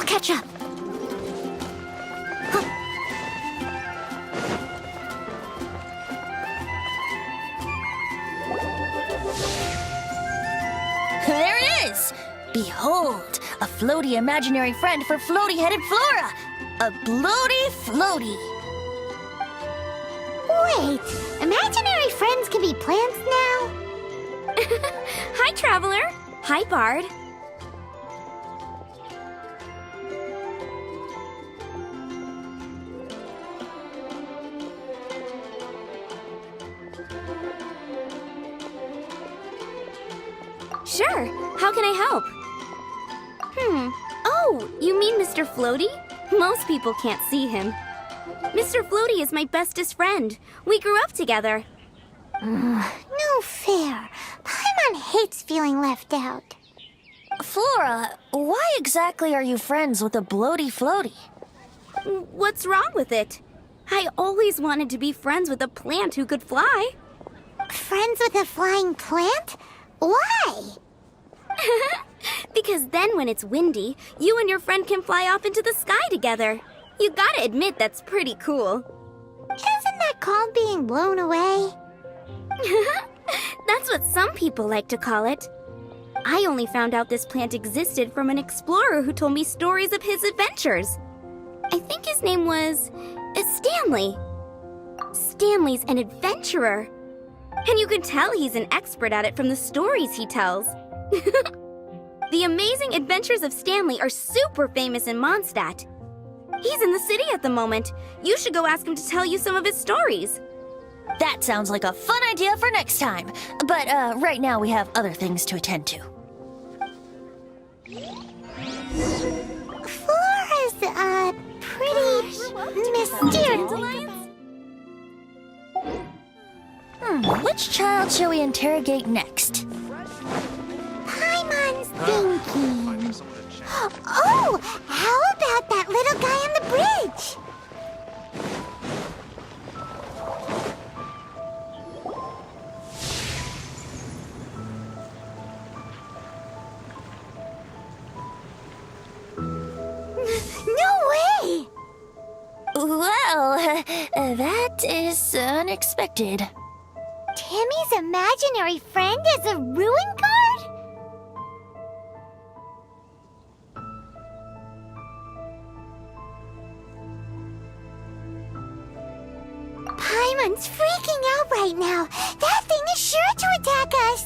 catch up. There it is! Behold, a floaty imaginary friend for floaty-headed Flora! A bloaty floaty! Wait, imaginary friends can be plants now? Hi, Traveler. Hi, Bard. Sure. How can I help? Oh, you mean Mr. Floaty? Most people can't see him. Mr. Floaty is my bestest friend. We grew up together. No fair. Paimon hates feeling left out. Flora, why exactly are you friends with a bloaty floaty? What's wrong with it? I always wanted to be friends with a plant who could fly. Friends with a flying plant? Why? Because then when it's windy, you and your friend can fly off into the sky together. You gotta admit that's pretty cool. Isn't that called being blown away? That's what some people like to call it. I only found out this plant existed from an explorer who told me stories of his adventures. I think his name was Stanley. Stanley's an adventurer. And you can tell he's an expert at it from the stories he tells. The amazing adventures of Stanley are super famous in Mondstadt. He's in the city at the moment. You should go ask him to tell you some of his stories. That sounds like a fun idea for next time. But right now we have other things to attend to. Flora's, pretty mysterious. Which child shall we interrogate next? Paimon's thinking. Oh, how about that little guy on the bridge? No way! Well, that is unexpected. Timmy's imaginary friend is a ruin guard? Paimon's freaking out right now. That thing is sure to attack us.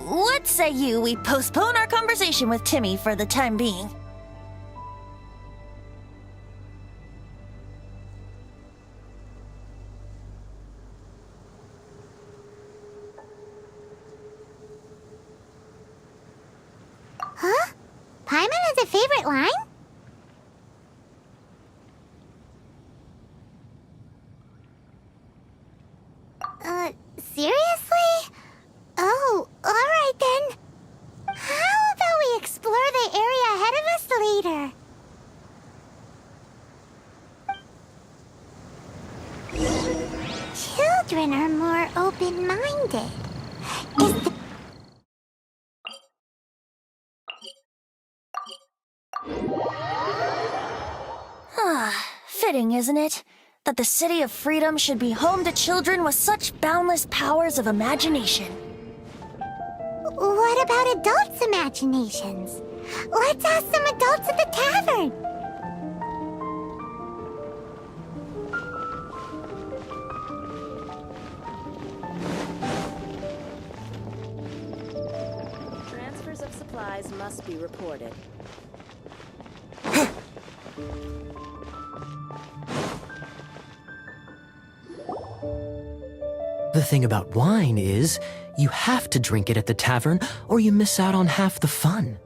What say you we postpone our conversation with Timmy for the time being? Huh? Paimon has a favorite line? Seriously? Oh, alright then. How about we explore the area ahead of us later? Children are more open-minded. Is the Fitting, isn't it? That the City of Freedom should be home to children with such boundless powers of imagination. What about adults' imaginations? Let's ask some adults at the tavern. Transfers of supplies must be reported. The thing about wine is, you have to drink it at the tavern or you miss out on half the fun.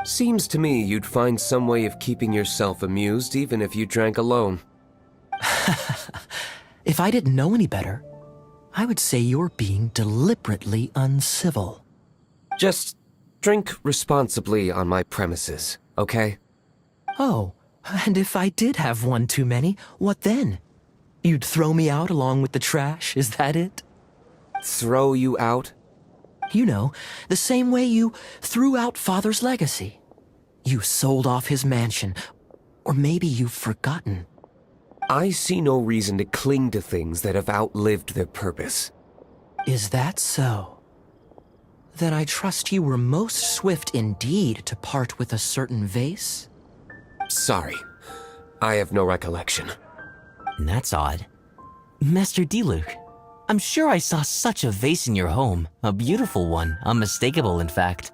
Seems to me you'd find some way of keeping yourself amused even if you drank alone. If I didn't know any better, I would say you're being deliberately uncivil. Just drink responsibly on my premises, okay? Oh, and if I did have one too many, what then? You'd throw me out along with the trash, is that it? Throw you out? You know, the same way you threw out Father's legacy. You sold off his mansion, or maybe you've forgotten. I see no reason to cling to things that have outlived their purpose. Is that so? Then I trust you were most swift indeed to part with a certain vase? Sorry, I have no recollection. That's odd. Master Diluc, I'm sure I saw such a vase in your home. A beautiful one, unmistakable in fact.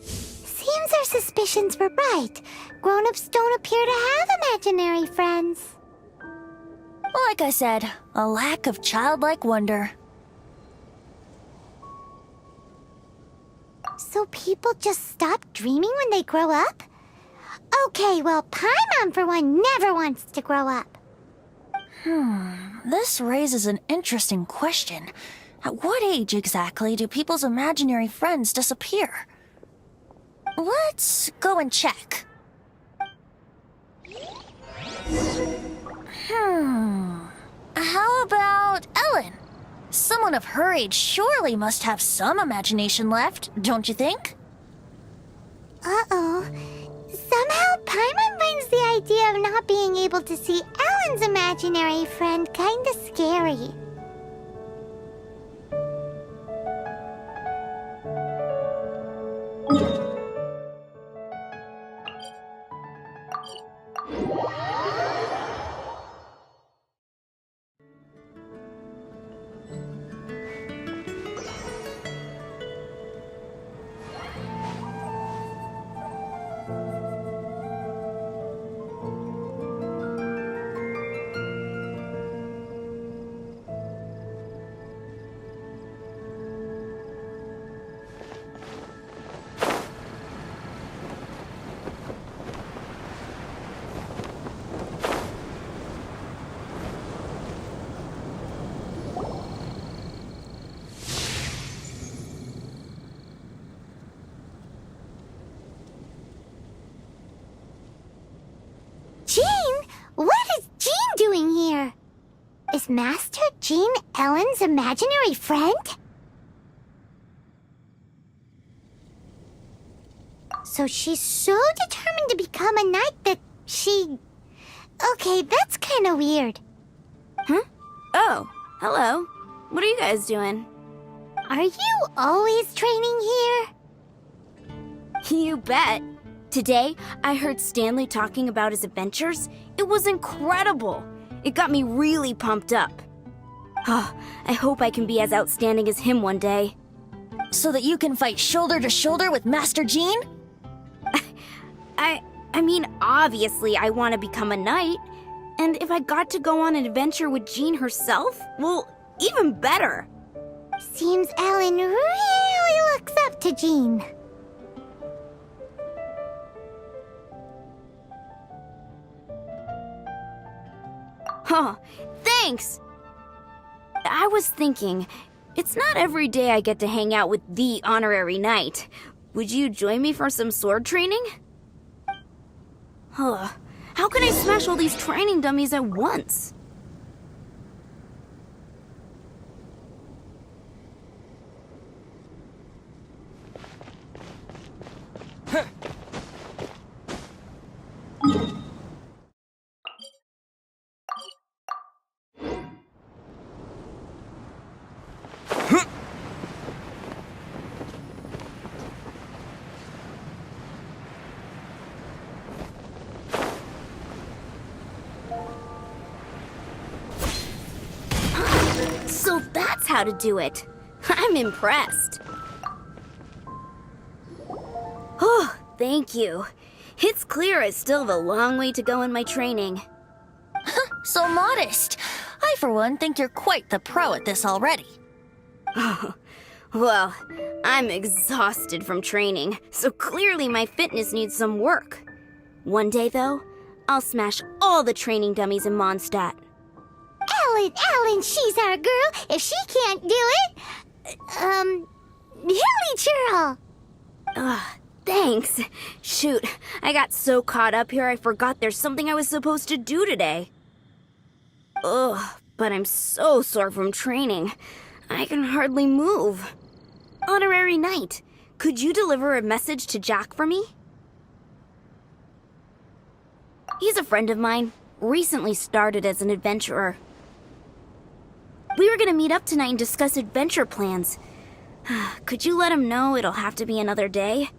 Seems our suspicions were right. Grown-ups don't appear to have imaginary friends. Like I said, a lack of childlike wonder. So people just stop dreaming when they grow up? Okay, well, Paimon, for one, never wants to grow up. This raises an interesting question. At what age exactly do people's imaginary friends disappear? Let's go and check. How about Ellen? Someone of her age surely must have some imagination left, don't you think? Uh-oh. Somehow, Paimon finds the idea of not being able to see Ellen's imaginary friend kinda scary. Jean? What is Jean doing here? Is Master Jean Ellen's imaginary friend? So she's so determined to become a knight that she... Okay, that's kind of weird. Huh? Oh, hello. What are you guys doing? Are you always training here? You bet. Today, I heard Stanley talking about his adventures. It was incredible. It got me really pumped up. Oh, I hope I can be as outstanding as him one day. So that you can fight shoulder to shoulder with Master Jean? I mean, obviously I want to become a knight. And if I got to go on an adventure with Jean herself, well, even better. Seems Ellen really looks up to Jean. Huh, thanks! I was thinking, it's not every day I get to hang out with the honorary knight. Would you join me for some sword training? Huh, how can I smash all these training dummies at once? So that's how to do it. I'm impressed. Oh, thank you. It's clear I still have a long way to go in my training. So modest. I, for one, think you're quite the pro at this already. Well, I'm exhausted from training, so clearly my fitness needs some work. One day, though, I'll smash all the training dummies in Mondstadt. Ellen, she's our girl. If she can't do it, Hilly Churl. Thanks. Shoot, I got so caught up here I forgot there's something I was supposed to do today. Ugh, but I'm so sore from training. I can hardly move. Honorary Knight, could you deliver a message to Jack for me? He's a friend of mine, recently started as an adventurer. We were gonna meet up tonight and discuss adventure plans. Could you let him know it'll have to be another day?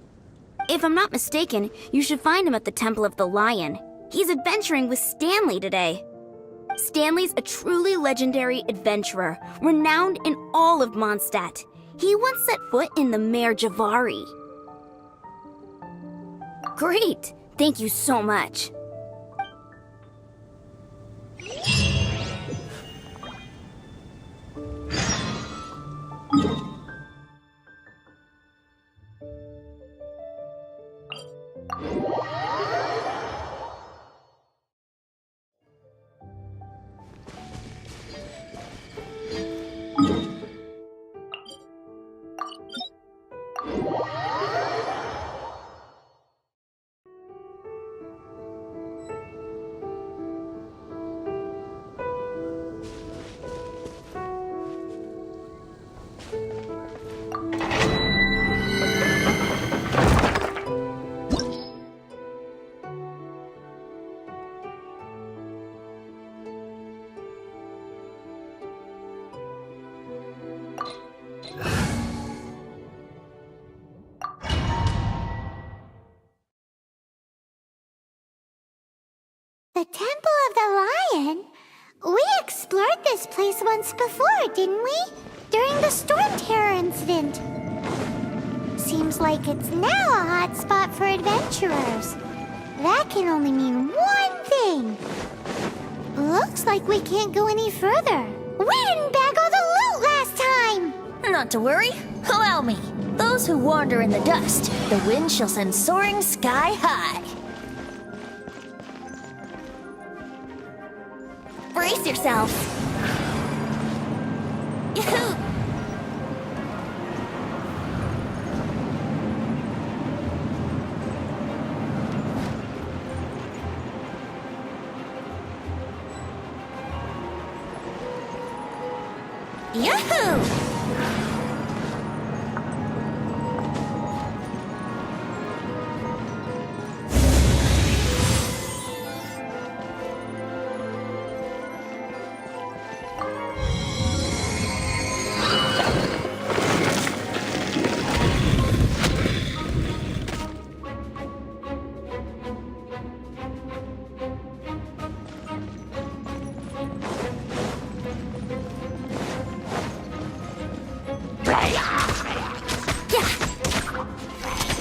If I'm not mistaken, you should find him at the Temple of the Lion. He's adventuring with Stanley today. Stanley's a truly legendary adventurer, renowned in all of Mondstadt. He once set foot in the Mare Javari. Great! Thank you so much. The Temple of the Lion? We explored this place once before, didn't we? During the Storm Terror incident. Seems like it's now a hot spot for adventurers. That can only mean one thing. Looks like we can't go any further. We didn't bag all the loot last time! Not to worry. Allow me. Those who wander in the dust, the wind shall send soaring sky high. Brace yourself. Yahoo! Yahoo!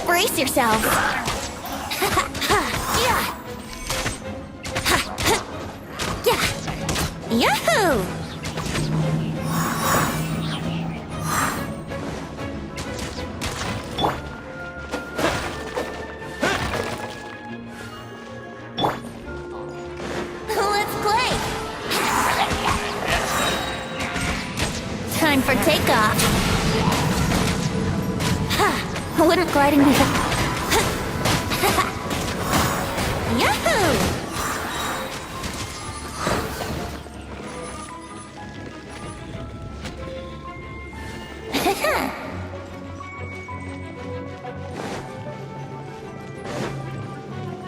Brace yourself. Yahoo! Let's play. Time for takeoff. Wouldn't gliding be Yahoo!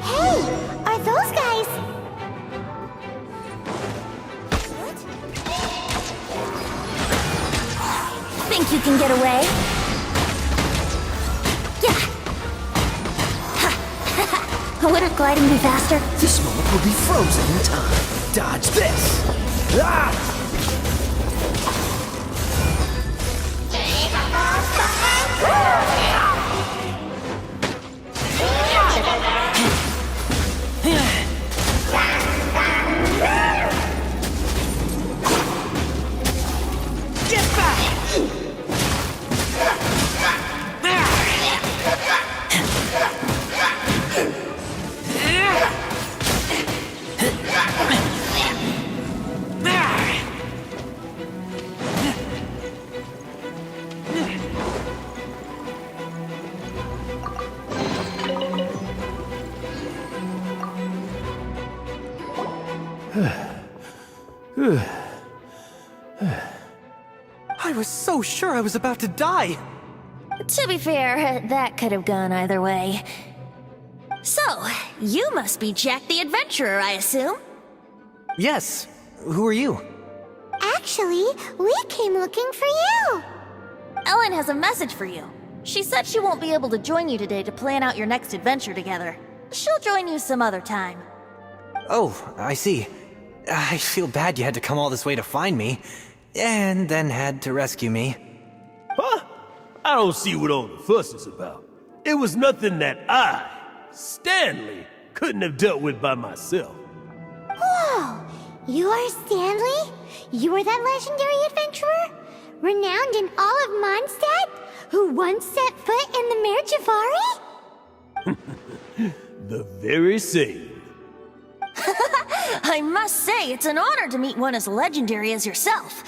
Hey, are those guys? Think you can get away? Wouldn't gliding be faster? This moment will be frozen in time. Dodge this! Ah! Get back! I was so sure I was about to die. To be fair, that could have gone either way. So, you must be Jack the Adventurer, I assume? Yes. Who are you? Actually, we came looking for you. Ellen has a message for you. She said she won't be able to join you today to plan out your next adventure together. She'll join you some other time. Oh, I see. I feel bad you had to come all this way to find me, and then had to rescue me. Huh? I don't see what all the fuss is about. It was nothing that I, Stanley, couldn't have dealt with by myself. Whoa! You are Stanley? You are that legendary adventurer? Renowned in all of Mondstadt? Who once set foot in the Mare Javari? The very same. I must say, it's an honor to meet one as legendary as yourself.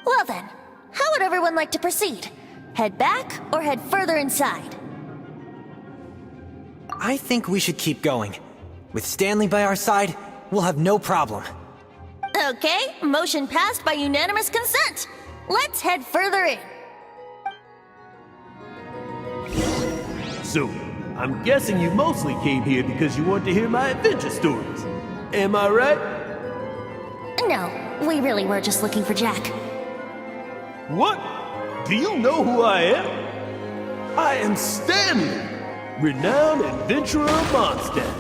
Well then, how would everyone like to proceed? Head back or head further inside? I think we should keep going. With Stanley by our side, we'll have no problem. Okay, motion passed by unanimous consent. Let's head further in. So, I'm guessing you mostly came here because you want to hear my adventure stories. Am I right? No, we really were just looking for Jack. What? Do you know who I am? I am Stanley, renowned adventurer of Mondstadt.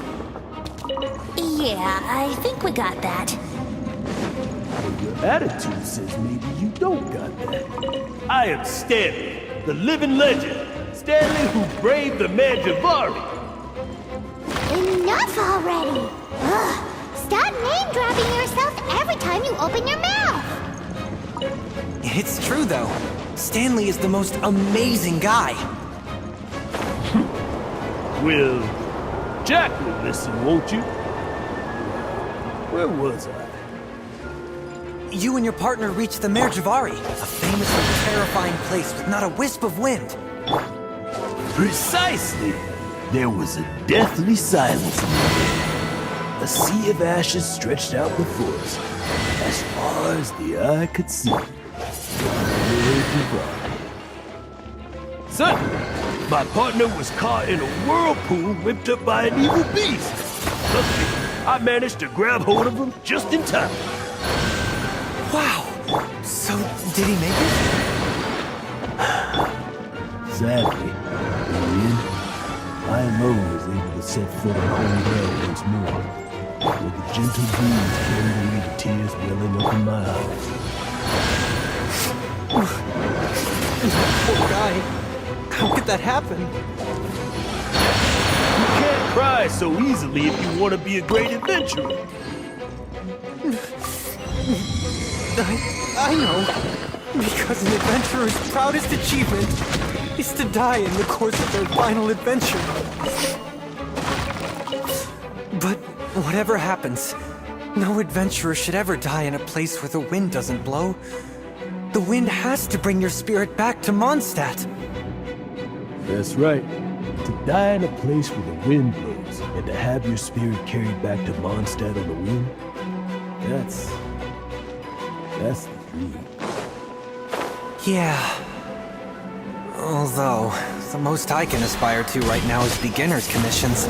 Yeah, I think we got that. Your attitude says maybe you don't got that. I am Stanley, the living legend. Stanley who braved the Manjavari. Enough already! Ugh. Stop name-dropping yourself every time you open your mouth! It's true, though. Stanley is the most amazing guy. Well, Jack will listen, won't you? Where was I? You and your partner reached the Merjavari, a famously terrifying place with not a wisp of wind. Precisely! There was a deathly silence in the air. A sea of ashes stretched out before us, as far as the eye could see. Suddenly, my partner was caught in a whirlpool whipped up by an evil beast. Luckily, I managed to grab hold of him just in time. Wow! So, did he make it? Sadly, in the end, I alone was able to set foot on home ground once more, with the gentle breeze carrying away the tears welling up in my eyes. Poor guy. How could that happen? You can't cry so easily if you want to be a great adventurer. I know. Because an adventurer's proudest achievement is to die in the course of their final adventure. But whatever happens, no adventurer should ever die in a place where the wind doesn't blow. The wind has to bring your spirit back to Mondstadt. That's right. To die in a place where the wind blows, and to have your spirit carried back to Mondstadt on the wind, that's the dream. Yeah. Although, the most I can aspire to right now is beginner's commissions,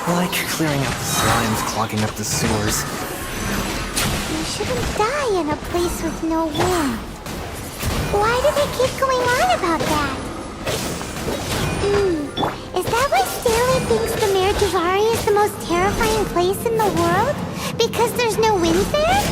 like clearing out the slimes clogging up the sewers. You shouldn't die in a place with no wind. Why do they keep going on about that? Is that why Stanley thinks the Merjavari is the most terrifying place in the world? Because there's no wind there?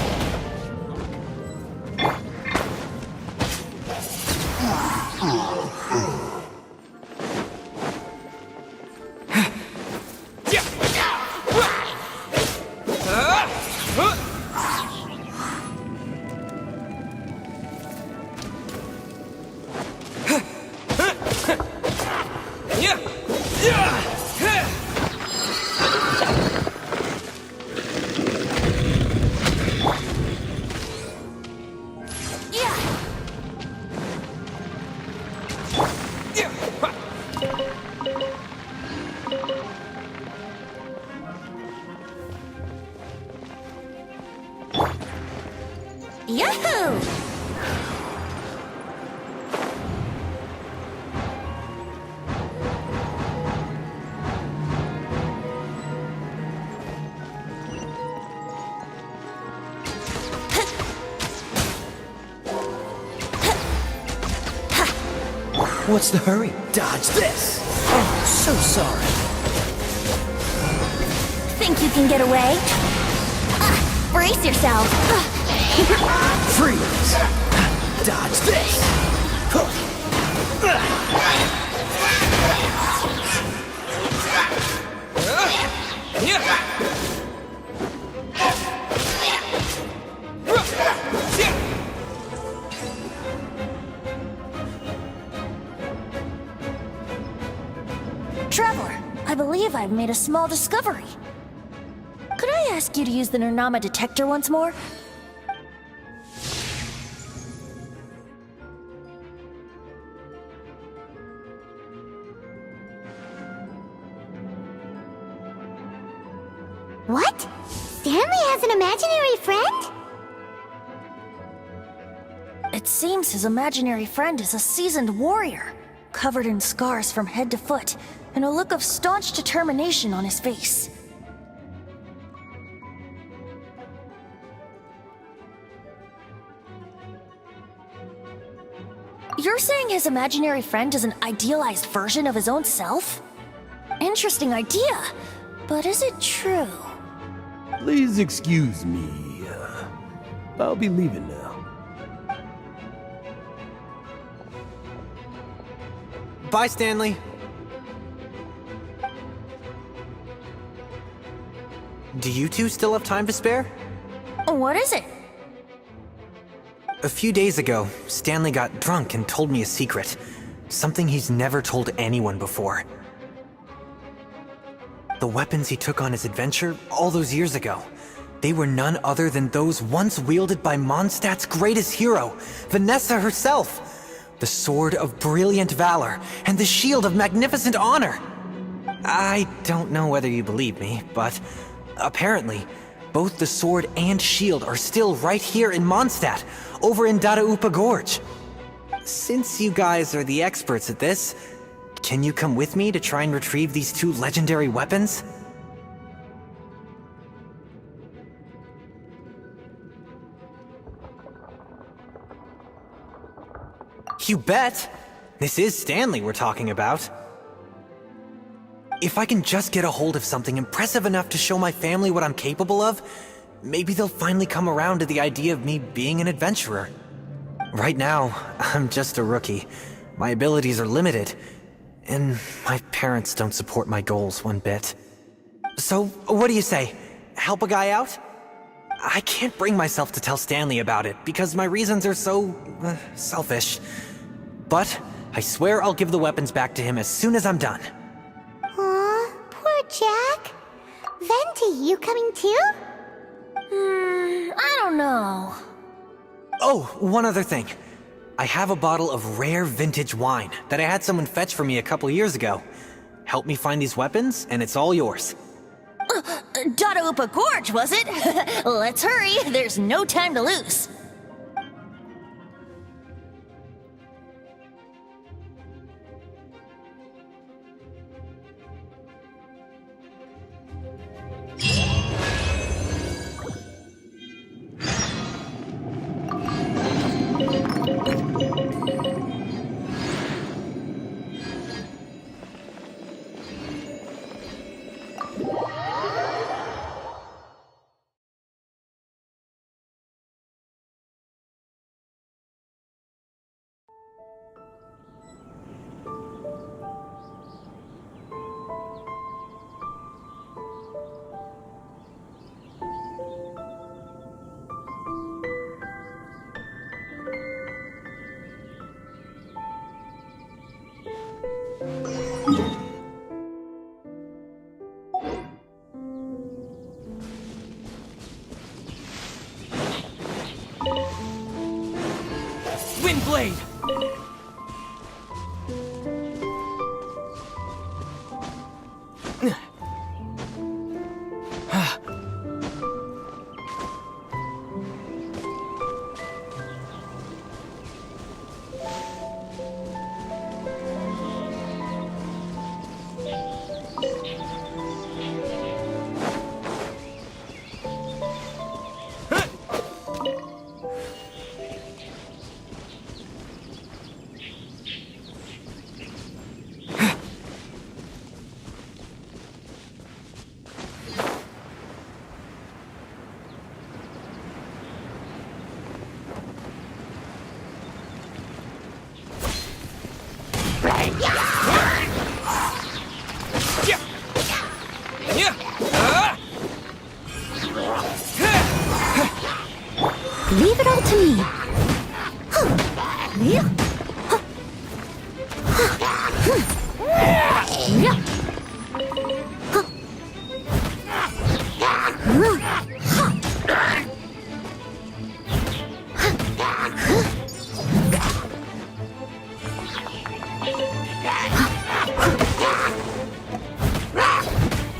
Yahoo! What's the hurry? Dodge this! Oh, so sorry. Think you can get away? Brace yourself. Freeze! Dodge this! Traveler, I believe I've made a small discovery. Could I ask you to use the Nernama detector once more? What? Stanley has an imaginary friend? It seems his imaginary friend is a seasoned warrior, covered in scars from head to foot, and a look of staunch determination on his face. You're saying his imaginary friend is an idealized version of his own self? Interesting idea, but is it true? Please excuse me. I'll be leaving now. Bye, Stanley. Do you two still have time to spare? What is it? A few days ago, Stanley got drunk and told me a secret. Something he's never told anyone before. The weapons he took on his adventure all those years ago, they were none other than those once wielded by Mondstadt's greatest hero, Vanessa herself. The Sword of Brilliant Valor and the Shield of Magnificent Honor. I don't know whether you believe me, but apparently, both the sword and shield are still right here in Mondstadt, over in Dadaupa Gorge. Since you guys are the experts at this, can you come with me to try and retrieve these two legendary weapons? You bet! This is Stanley we're talking about. If I can just get a hold of something impressive enough to show my family what I'm capable of, maybe they'll finally come around to the idea of me being an adventurer. Right now, I'm just a rookie. My abilities are limited, and my parents don't support my goals one bit. So, what do you say? Help a guy out? I can't bring myself to tell Stanley about it, because my reasons are so selfish. But I swear I'll give the weapons back to him as soon as I'm done. Aw, poor Jack. Venti, you coming too? I don't know. Oh, one other thing. I have a bottle of rare vintage wine that I had someone fetch for me a couple years ago. Help me find these weapons, and it's all yours. Dadaupa Gorge, was it? Let's hurry, there's no time to lose. Windblade! Leave it all to me.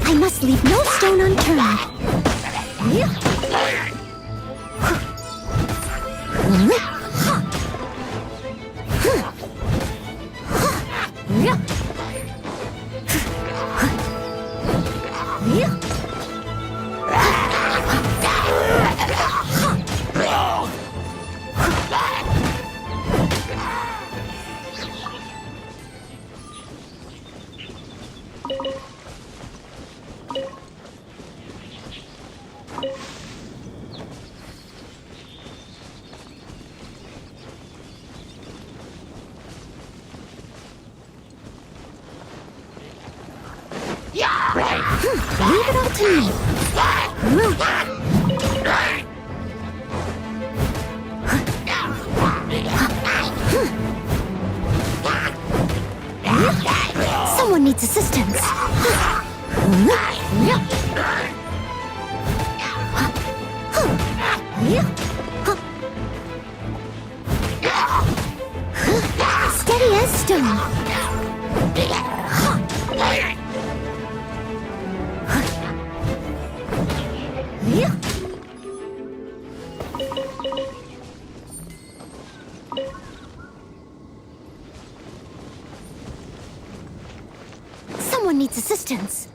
I must leave no stone unturned. Leave it all to me. Someone needs assistance. Steady as stone. Someone needs assistance.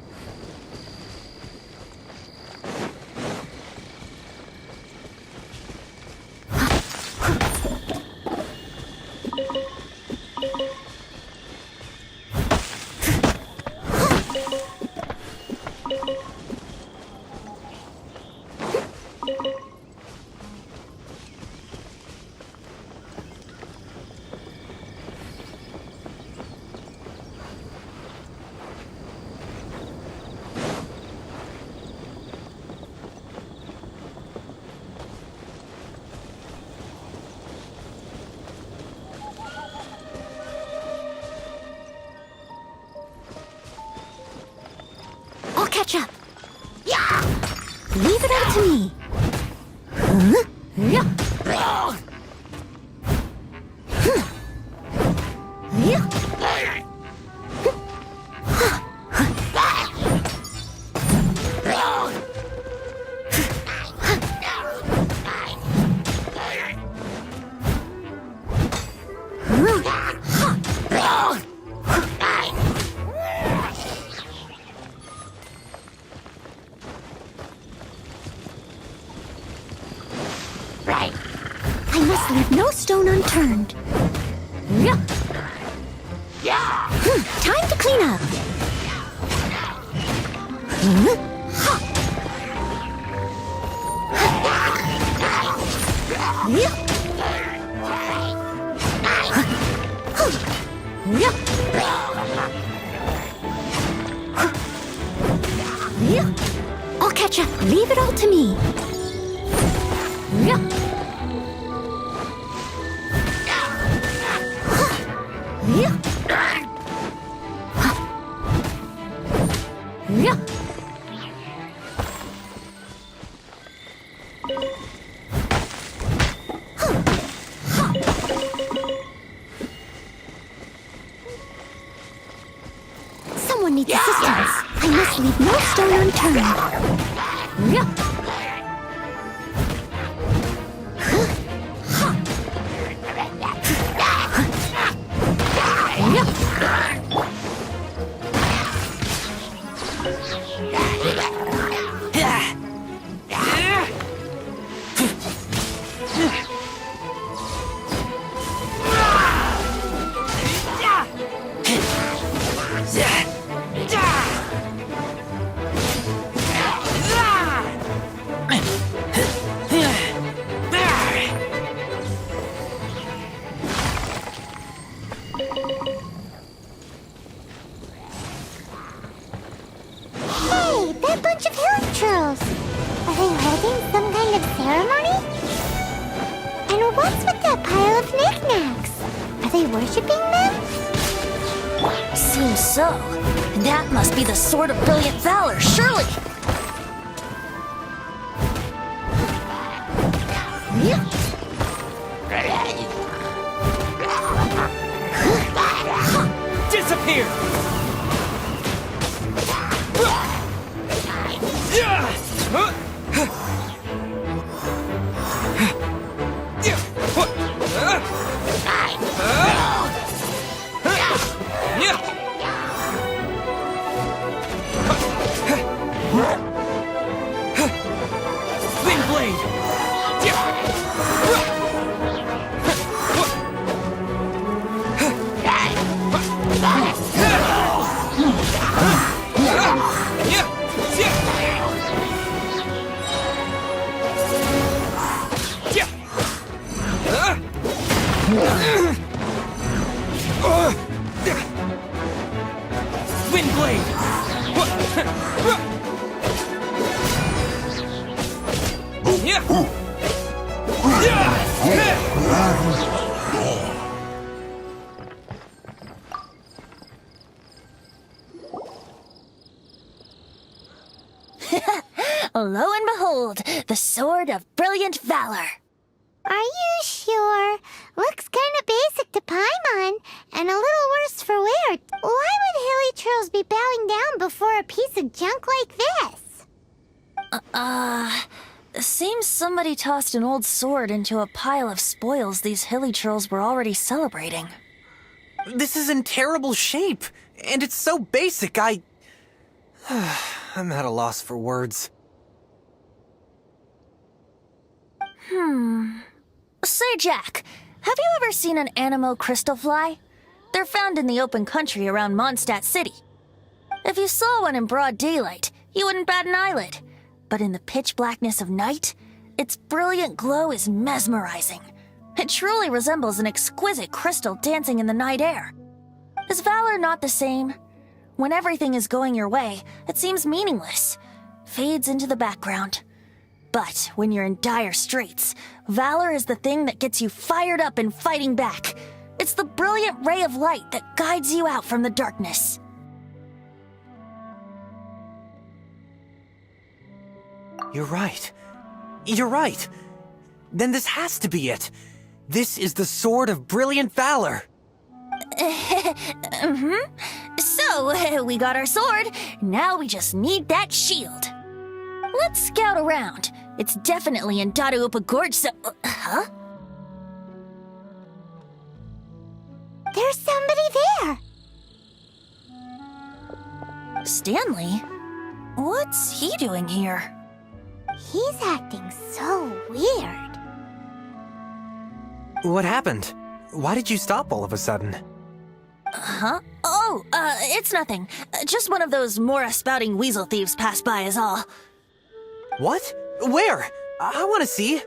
I'll catch up. Leave it all to me. I must leave no stone unturned. Time to clean up. I'll catch up. Leave it all to me. Someone needs assistance. I must leave no stone unturned. Hey, that bunch of hill trolls. Are they holding some kind of ceremony? And what's with that pile of knickknacks? Are they worshipping them? Seems so. That must be the Sword of Brilliant Valor, surely! Disappear! Wind blade! Wind blade! Lo and behold, the Sword of Brilliant Valor. Are you sure? Looks kinda basic to Paimon, and a little worse for wear. Why would Hilly Churls be bowing down before a piece of junk like this? Seems somebody tossed an old sword into a pile of spoils these hilly churls were already celebrating. This is in terrible shape, and it's so basic, I'm at a loss for words. Say, Jack, have you ever seen an Anemo crystal fly? They're found in the open country around Mondstadt City. If you saw one in broad daylight, you wouldn't bat an eyelid. But in the pitch blackness of night, its brilliant glow is mesmerizing. It truly resembles an exquisite crystal dancing in the night air. Is valor not the same? When everything is going your way, it seems meaningless, fades into the background. But when you're in dire straits, valor is the thing that gets you fired up and fighting back. It's the brilliant ray of light that guides you out from the darkness. You're right. You're right. Then this has to be it. This is the Sword of Brilliant Valor. So, we got our sword. Now we just need that shield. Let's scout around. It's definitely in Dadaupa Gorge, so... huh? There's somebody there. Stanley? What's he doing here? He's acting so weird. What happened? Why did you stop all of a sudden? Huh? Oh, it's nothing. Just one of those Mora-spouting weasel thieves passed by is all. What? Where? I want to see.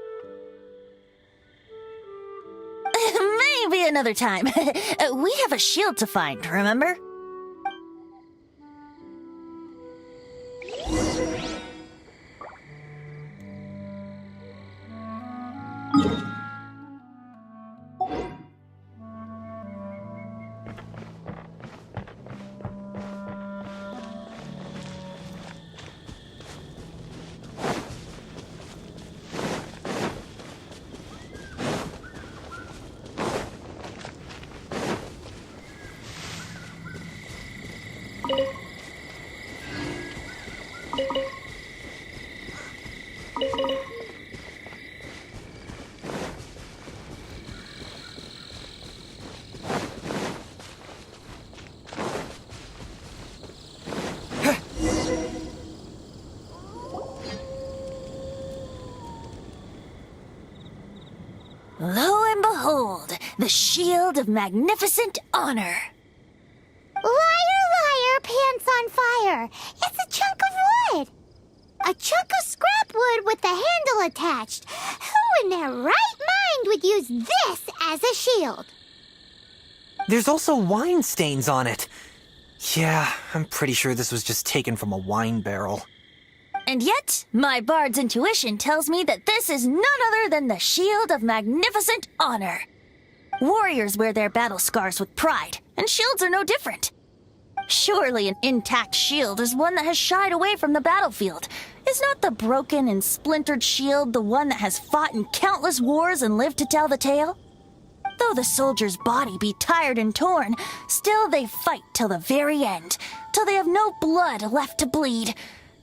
Maybe another time. We have a shield to find, remember? Lo and behold, the shield of magnificent honor. Liar, liar, pants on fire. It's a chunk of wood. A chunk of scrap wood with the handle attached. Who in their right mind would use this as a shield? There's also wine stains on it. Yeah, I'm pretty sure this was just taken from a wine barrel. And yet, my bard's intuition tells me that this is none other than the shield of magnificent honor. Warriors wear their battle scars with pride, and shields are no different. Surely an intact shield is one that has shied away from the battlefield. Is not the broken and splintered shield the one that has fought in countless wars and lived to tell the tale? Though the soldier's body be tired and torn, still they fight till the very end, till they have no blood left to bleed.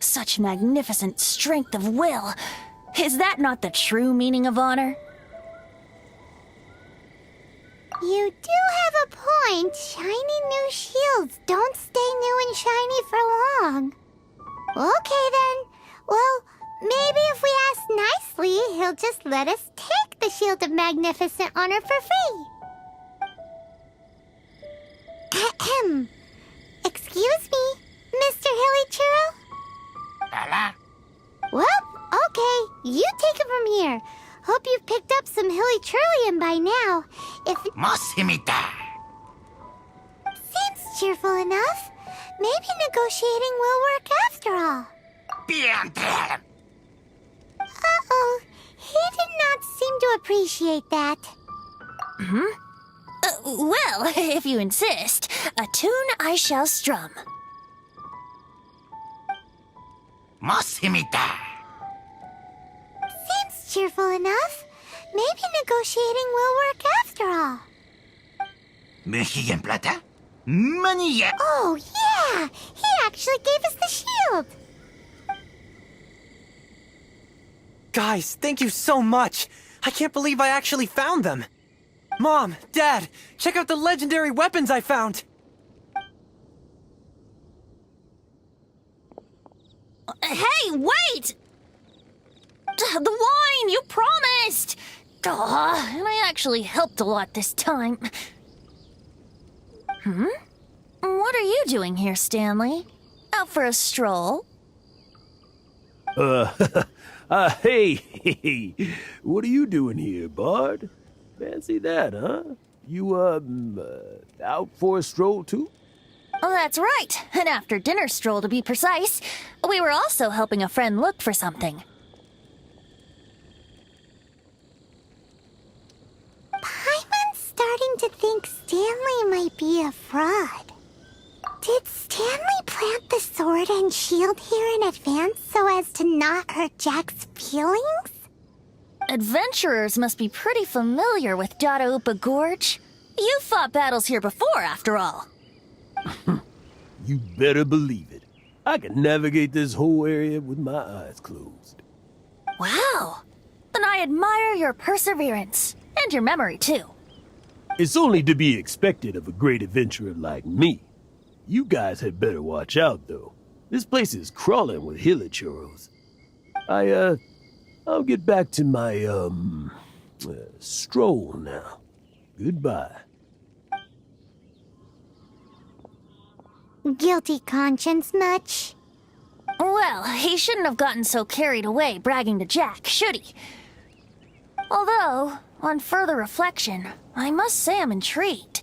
Such magnificent strength of will. Is that not the true meaning of honor? You do have a point. Shiny new shields don't stay new and shiny for long. Okay then. Well, maybe if we ask nicely, he'll just let us take the Shield of Magnificent Honor for free. Ahem. Excuse me, Mr. Hillychurl? Well, okay, you take it from here. Hope you've picked up some Hillychurlian by now. If seems cheerful enough. Maybe negotiating will work after all. Uh-oh, he did not seem to appreciate that. Well, if you insist, a tune I shall strum. Seems cheerful enough. Maybe negotiating will work after all. Oh, yeah! He actually gave us the shield! Guys, thank you so much! I can't believe I actually found them! Mom, Dad, check out the legendary weapons I found! Hey, wait! The wine, you promised! And I actually helped a lot this time. What are you doing here, Stanley? Out for a stroll? Hey, what are you doing here, Bard? Fancy that, huh? You, out for a stroll too? Oh, that's right. An after-dinner stroll, to be precise. We were also helping a friend look for something. Paimon's starting to think Stanley might be a fraud. Did Stanley plant the sword and shield here in advance so as to not hurt Jack's feelings? Adventurers must be pretty familiar with Dadaupa Gorge. You fought battles here before, after all. You better believe it. I can navigate this whole area with my eyes closed. Wow. Then I admire your perseverance. And your memory, too. It's only to be expected of a great adventurer like me. You guys had better watch out, though. This place is crawling with hilichurros. I'll get back to my, stroll now. Goodbye. Guilty conscience much? Well, he shouldn't have gotten so carried away bragging to Jack, should he? Although, on further reflection, I must say I'm intrigued.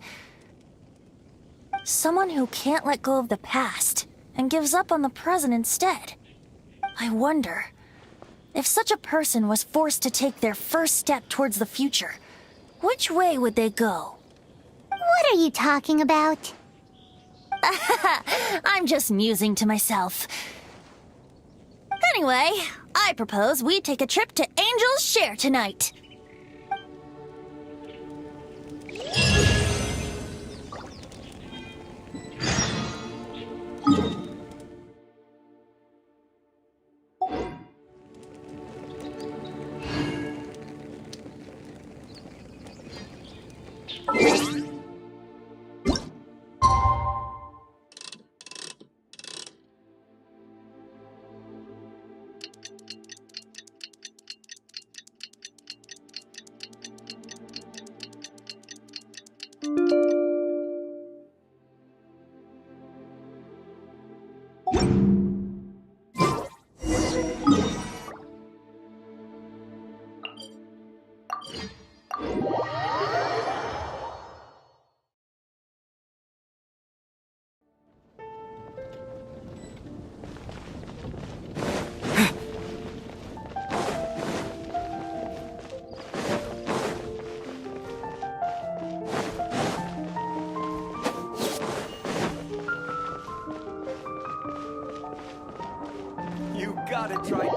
Someone who can't let go of the past and gives up on the present instead. I wonder, if such a person was forced to take their first step towards the future, which way would they go? What are you talking about? I'm just musing to myself. Anyway, I propose we take a trip to Angel's Share tonight. You gotta try.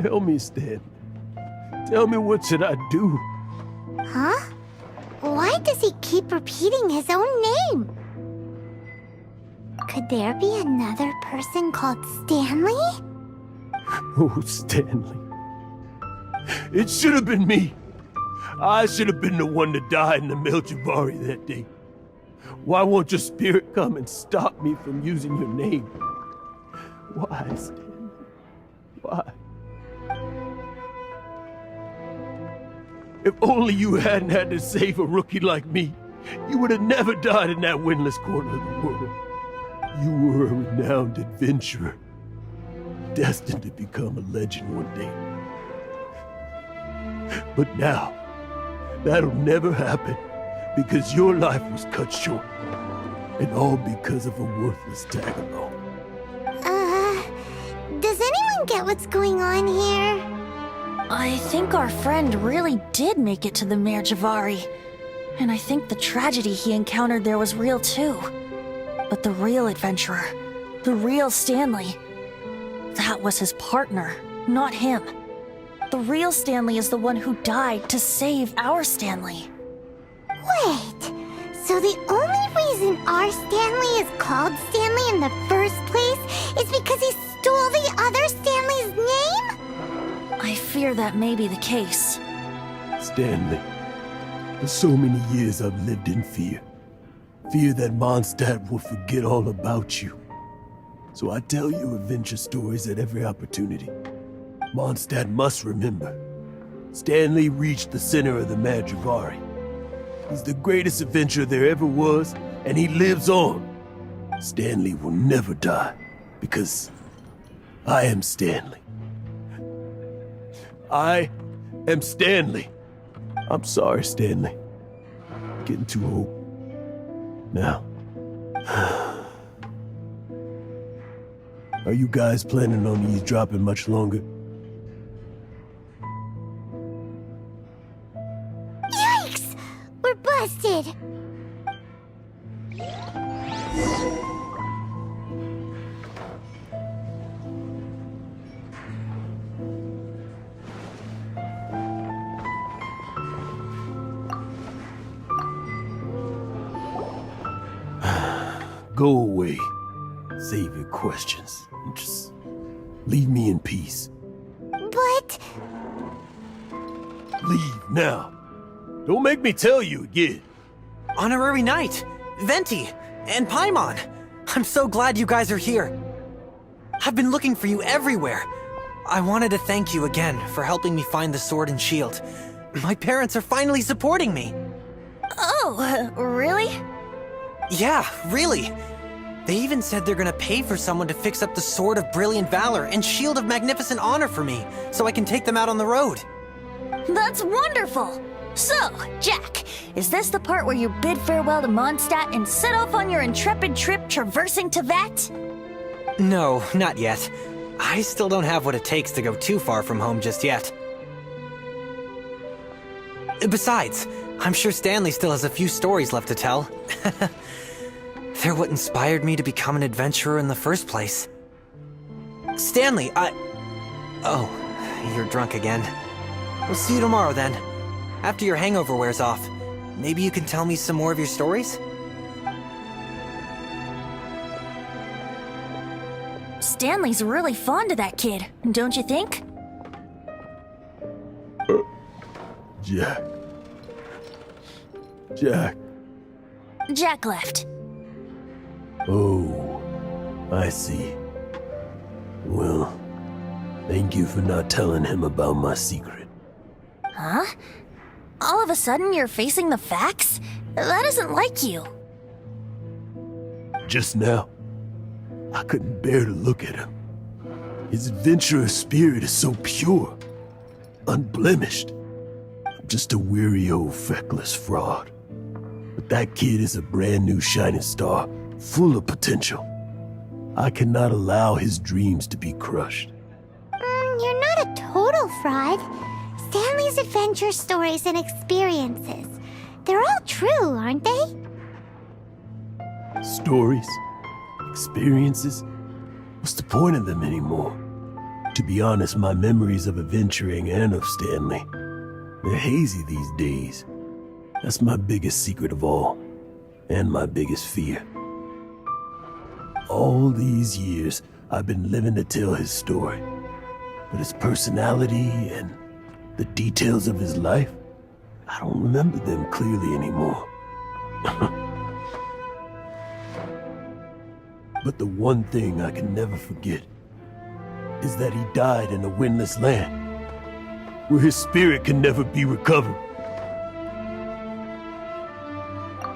Tell me, Stan. Tell me, what should I do? Huh? Why does he keep repeating his own name? Could there be another person called Stanley? Oh, Stanley. It should have been me. I should have been the one to die in the Melchivari that day. Why won't your spirit come and stop me from using your name? Why, Stanley? Why? If only you hadn't had to save a rookie like me, you would have never died in that windless corner of the world. You were a renowned adventurer, destined to become a legend one day. But now, that'll never happen, because your life was cut short, and all because of a worthless tag-along. Does anyone get what's going on here? I think our friend really did make it to the Mare Javari. And I think the tragedy he encountered there was real too. But the real adventurer, the real Stanley, that was his partner, not him. The real Stanley is the one who died to save our Stanley. Wait, so the only reason our Stanley is called Stanley in the first place is because he stole the other Stanley's name? I fear that may be the case. Stanley, for so many years I've lived in fear. Fear that Mondstadt will forget all about you. So I tell you adventure stories at every opportunity. Mondstadt must remember. Stanley reached the center of the Mare Javari. He's the greatest adventurer there ever was, and he lives on. Stanley will never die, because I am Stanley. I am Stanley. I'm sorry, Stanley. Getting too old. Now. Are you guys planning on eavesdropping much longer? Yikes! We're busted! Go away. Save your questions. And just leave me in peace. But... Leave now. Don't make me tell you again. Honorary Knight, Venti, and Paimon. I'm so glad you guys are here. I've been looking for you everywhere. I wanted to thank you again for helping me find the sword and shield. My parents are finally supporting me. Oh, really? Yeah, really. They even said they're gonna pay for someone to fix up the Sword of Brilliant Valor and Shield of Magnificent Honor for me, so I can take them out on the road. That's wonderful! So, Jack, is this the part where you bid farewell to Mondstadt and set off on your intrepid trip traversing Teyvat? No, not yet. I still don't have what it takes to go too far from home just yet. Besides, I'm sure Stanley still has a few stories left to tell. They're what inspired me to become an adventurer in the first place. Stanley, Oh, you're drunk again. We'll see you tomorrow then. After your hangover wears off. Maybe you can tell me some more of your stories? Stanley's really fond of that kid, don't you think? Jack. Jack. Jack left. Oh, I see. Well, thank you for not telling him about my secret. Huh? All of a sudden you're facing the facts? That isn't like you. Just now, I couldn't bear to look at him. His adventurous spirit is so pure, unblemished. I'm just a weary old feckless fraud. But that kid is a brand new shining star, full of potential. I cannot allow his dreams to be crushed. You're not a total fraud. Stanley's adventure stories and experiences, they're all true, aren't they? Stories? Experiences? What's the point of them anymore? To be honest, my memories of adventuring and of Stanley, they're hazy these days. That's my biggest secret of all, and my biggest fear. All these years, I've been living to tell his story. But his personality and the details of his life, I don't remember them clearly anymore. But the one thing I can never forget is that he died in a windless land, where his spirit can never be recovered.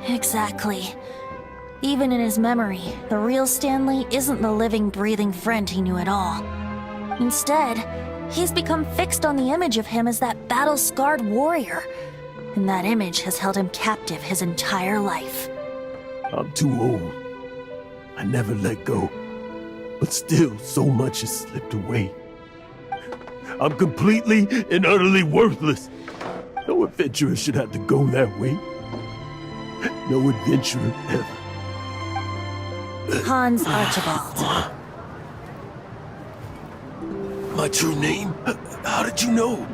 Exactly. Even in his memory, the real Stanley isn't the living, breathing friend he knew at all. Instead, he's become fixed on the image of him as that battle-scarred warrior, and that image has held him captive his entire life. I'm too old. I never let go. But still, so much has slipped away. I'm completely and utterly worthless. No adventurer should have to go that way. No adventurer ever. Hans Archibald. My true name? How did you know?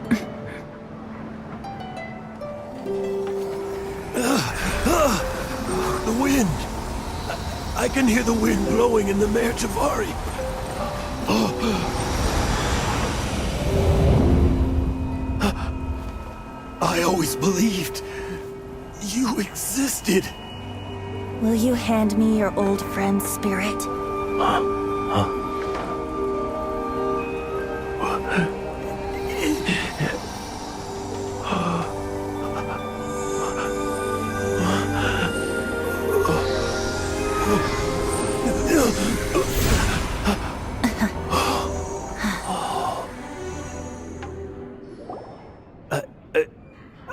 The wind! I can hear the wind blowing in the Mare Javari. I always believed you existed. Will you hand me your old friend's spirit?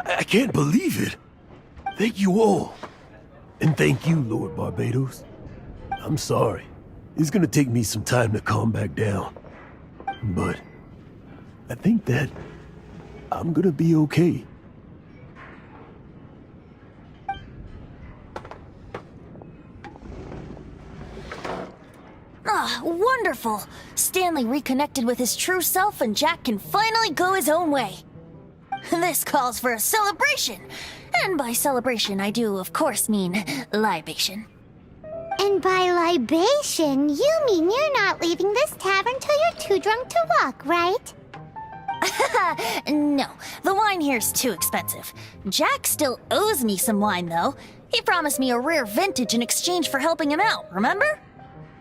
I can't believe it. Thank you all. And thank you, Lord Barbados. I'm sorry. It's gonna take me some time to calm back down. But I think that I'm gonna be okay. Ah, wonderful! Stanley reconnected with his true self and Jack can finally go his own way. This calls for a celebration. And by celebration, I do, of course, mean libation. And by libation, you mean you're not leaving this tavern till you're too drunk to walk, right? No, the wine here's too expensive. Jack still owes me some wine, though. He promised me a rare vintage in exchange for helping him out, remember?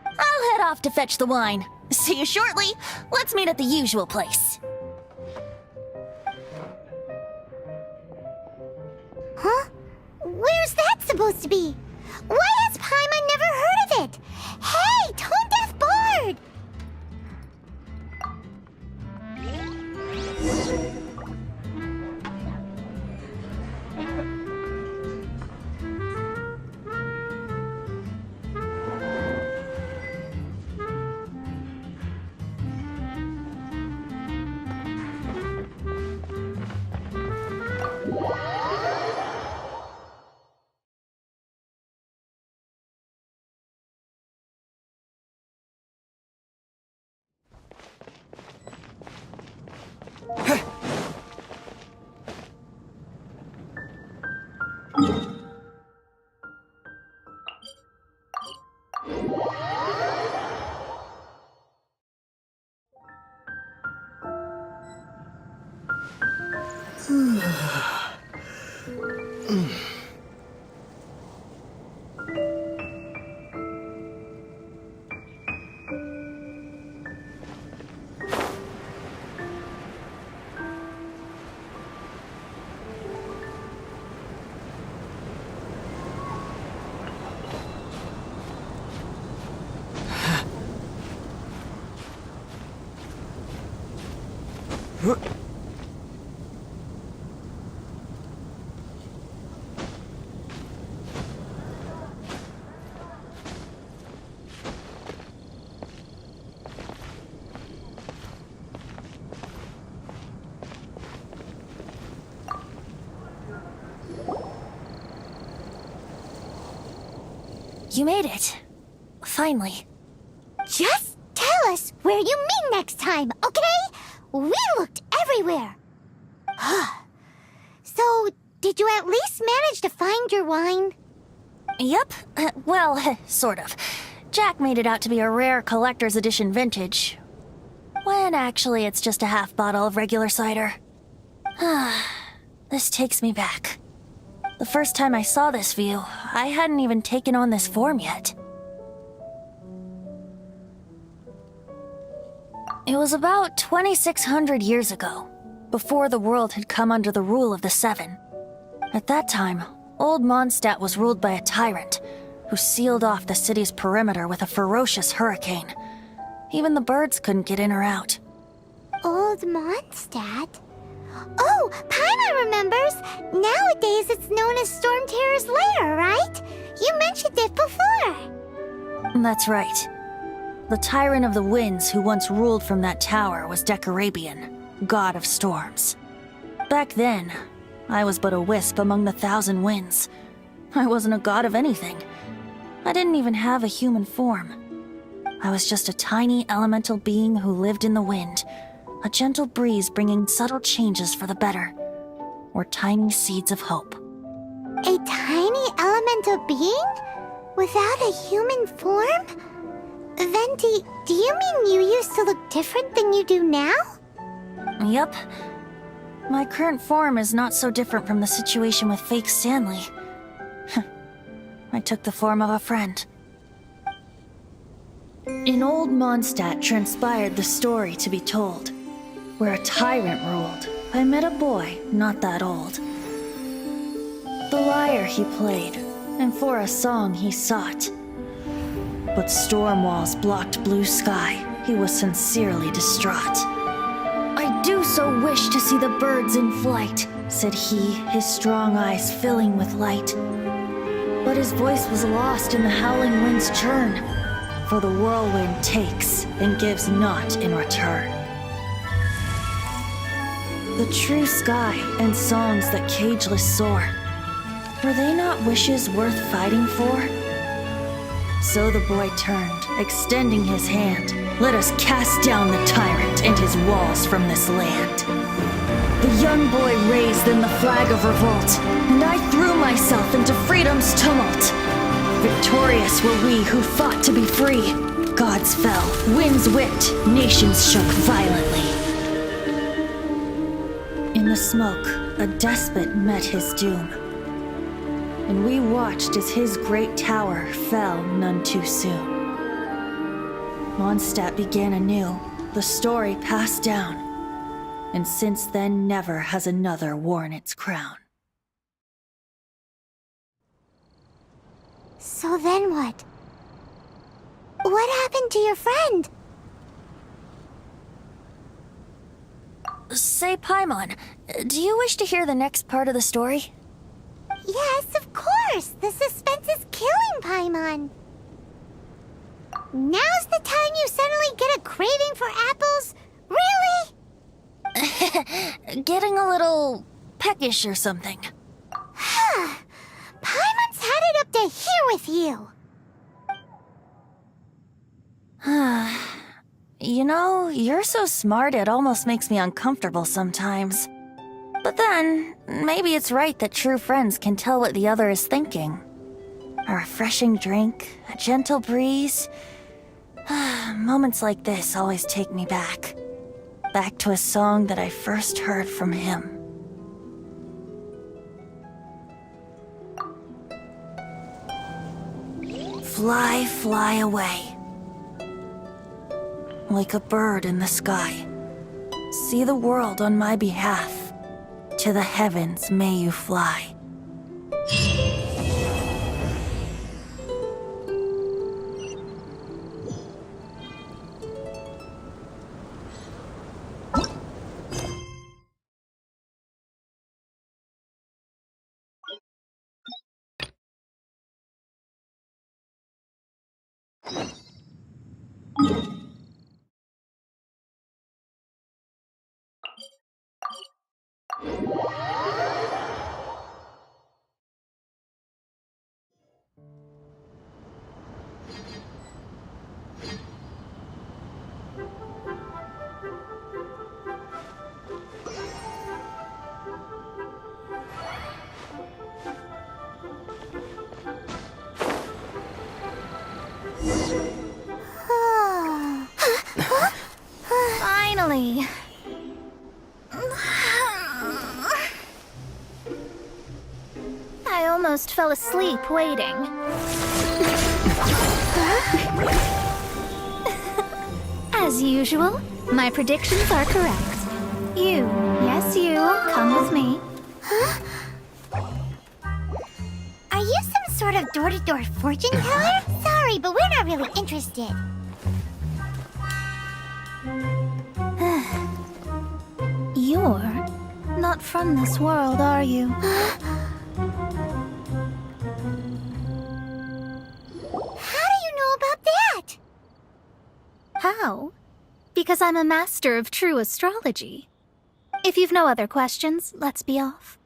I'll head off to fetch the wine. See you shortly. Let's meet at the usual place. Huh? Where's that supposed to be? Why has Paimon never heard of it? Hey, Tone Deaf Bard! You made it. Finally. Just tell us where you meet next time, okay? We looked everywhere. So, did you at least manage to find your wine? Yep. Well, sort of. Jack made it out to be a rare collector's edition vintage. When actually it's just a half bottle of regular cider. This takes me back. The first time I saw this view, I hadn't even taken on this form yet. It was about 2,600 years ago, before the world had come under the rule of the Seven. At that time, Old Mondstadt was ruled by a tyrant who sealed off the city's perimeter with a ferocious hurricane. Even the birds couldn't get in or out. Old Mondstadt? Oh, Paimon remembers! Nowadays it's known as Storm Terror's lair, right? You mentioned it before. That's right. The tyrant of the winds who once ruled from that tower was Decarabian, god of storms. Back then, I was but a wisp among the thousand winds. I wasn't a god of anything. I didn't even have a human form. I was just a tiny elemental being who lived in the wind, a gentle breeze bringing subtle changes for the better, or tiny seeds of hope. A tiny elemental being? Without a human form? Venti, do you mean you used to look different than you do now? Yep. My current form is not so different from the situation with fake Stanley. I took the form of a friend. In Old Mondstadt transpired the story to be told. Where a tyrant ruled, I met a boy not that old. The lyre he played, and for a song he sought. But storm walls blocked blue sky, he was sincerely distraught. I do so wish to see the birds in flight, said he, his strong eyes filling with light. But his voice was lost in the howling wind's churn, for the whirlwind takes and gives not in return. The true sky and songs that cageless soar, were they not wishes worth fighting for? So the boy turned, extending his hand. Let us cast down the tyrant and his walls from this land. The young boy raised then the flag of revolt, and I threw myself into freedom's tumult. Victorious were we who fought to be free. Gods fell, winds whipped, nations shook violently. In the smoke, a despot met his doom, and we watched as his great tower fell none too soon. Mondstadt began anew, the story passed down, and since then never has another worn its crown. So then what? What happened to your friend? Say, Paimon, do you wish to hear the next part of the story? Yes, of course! The suspense is killing, Paimon! Now's the time you suddenly get a craving for apples? Really? Getting a little peckish or something. Paimon's had it up to here with you! You know, you're so smart it almost makes me uncomfortable sometimes. But then, maybe it's right that true friends can tell what the other is thinking. A refreshing drink, a gentle breeze. Moments like this always take me back. Back to a song that I first heard from him. Fly, fly away. Like a bird in the sky. See the world on my behalf. To the heavens may you fly. Finally. I almost fell asleep waiting. As usual. My predictions are correct. You, yes you, come with me. Are you some sort of door-to-door fortune teller? Sorry, but we're not really interested. You're not from this world, are you? How do you know about that? How? Because I'm a master of true astrology. If you've no other questions, let's be off.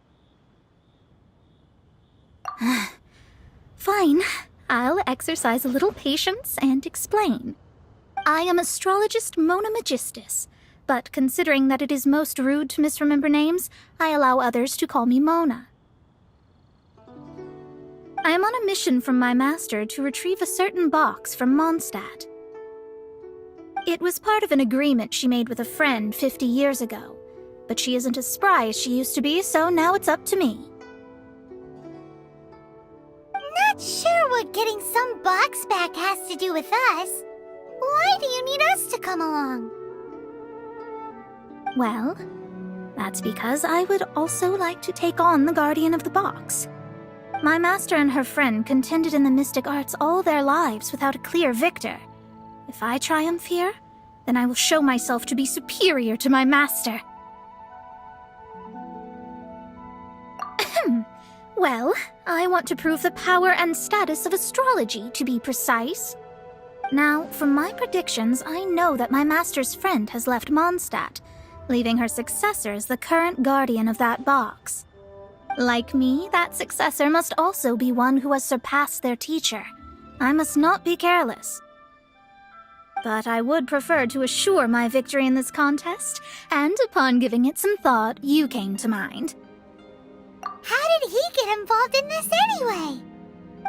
Fine. I'll exercise a little patience and explain. I am astrologist Mona Magistus, but considering that it is most rude to misremember names, I allow others to call me Mona. I am on a mission from my master to retrieve a certain box from Mondstadt. It was part of an agreement she made with a friend 50 years ago, but she isn't as spry as she used to be, so now it's up to me. Not sure what getting some box back has to do with us. Why do you need us to come along? Well, that's because I would also like to take on the Guardian of the Box. My master and her friend contended in the mystic arts all their lives without a clear victor. If I triumph here, then I will show myself to be superior to my master. Well, I want to prove the power and status of astrology, to be precise. Now, from my predictions, I know that my master's friend has left Mondstadt, leaving her successor as the current guardian of that box. Like me, that successor must also be one who has surpassed their teacher. I must not be careless. But I would prefer to assure my victory in this contest, and upon giving it some thought, you came to mind. How did he get involved in this anyway?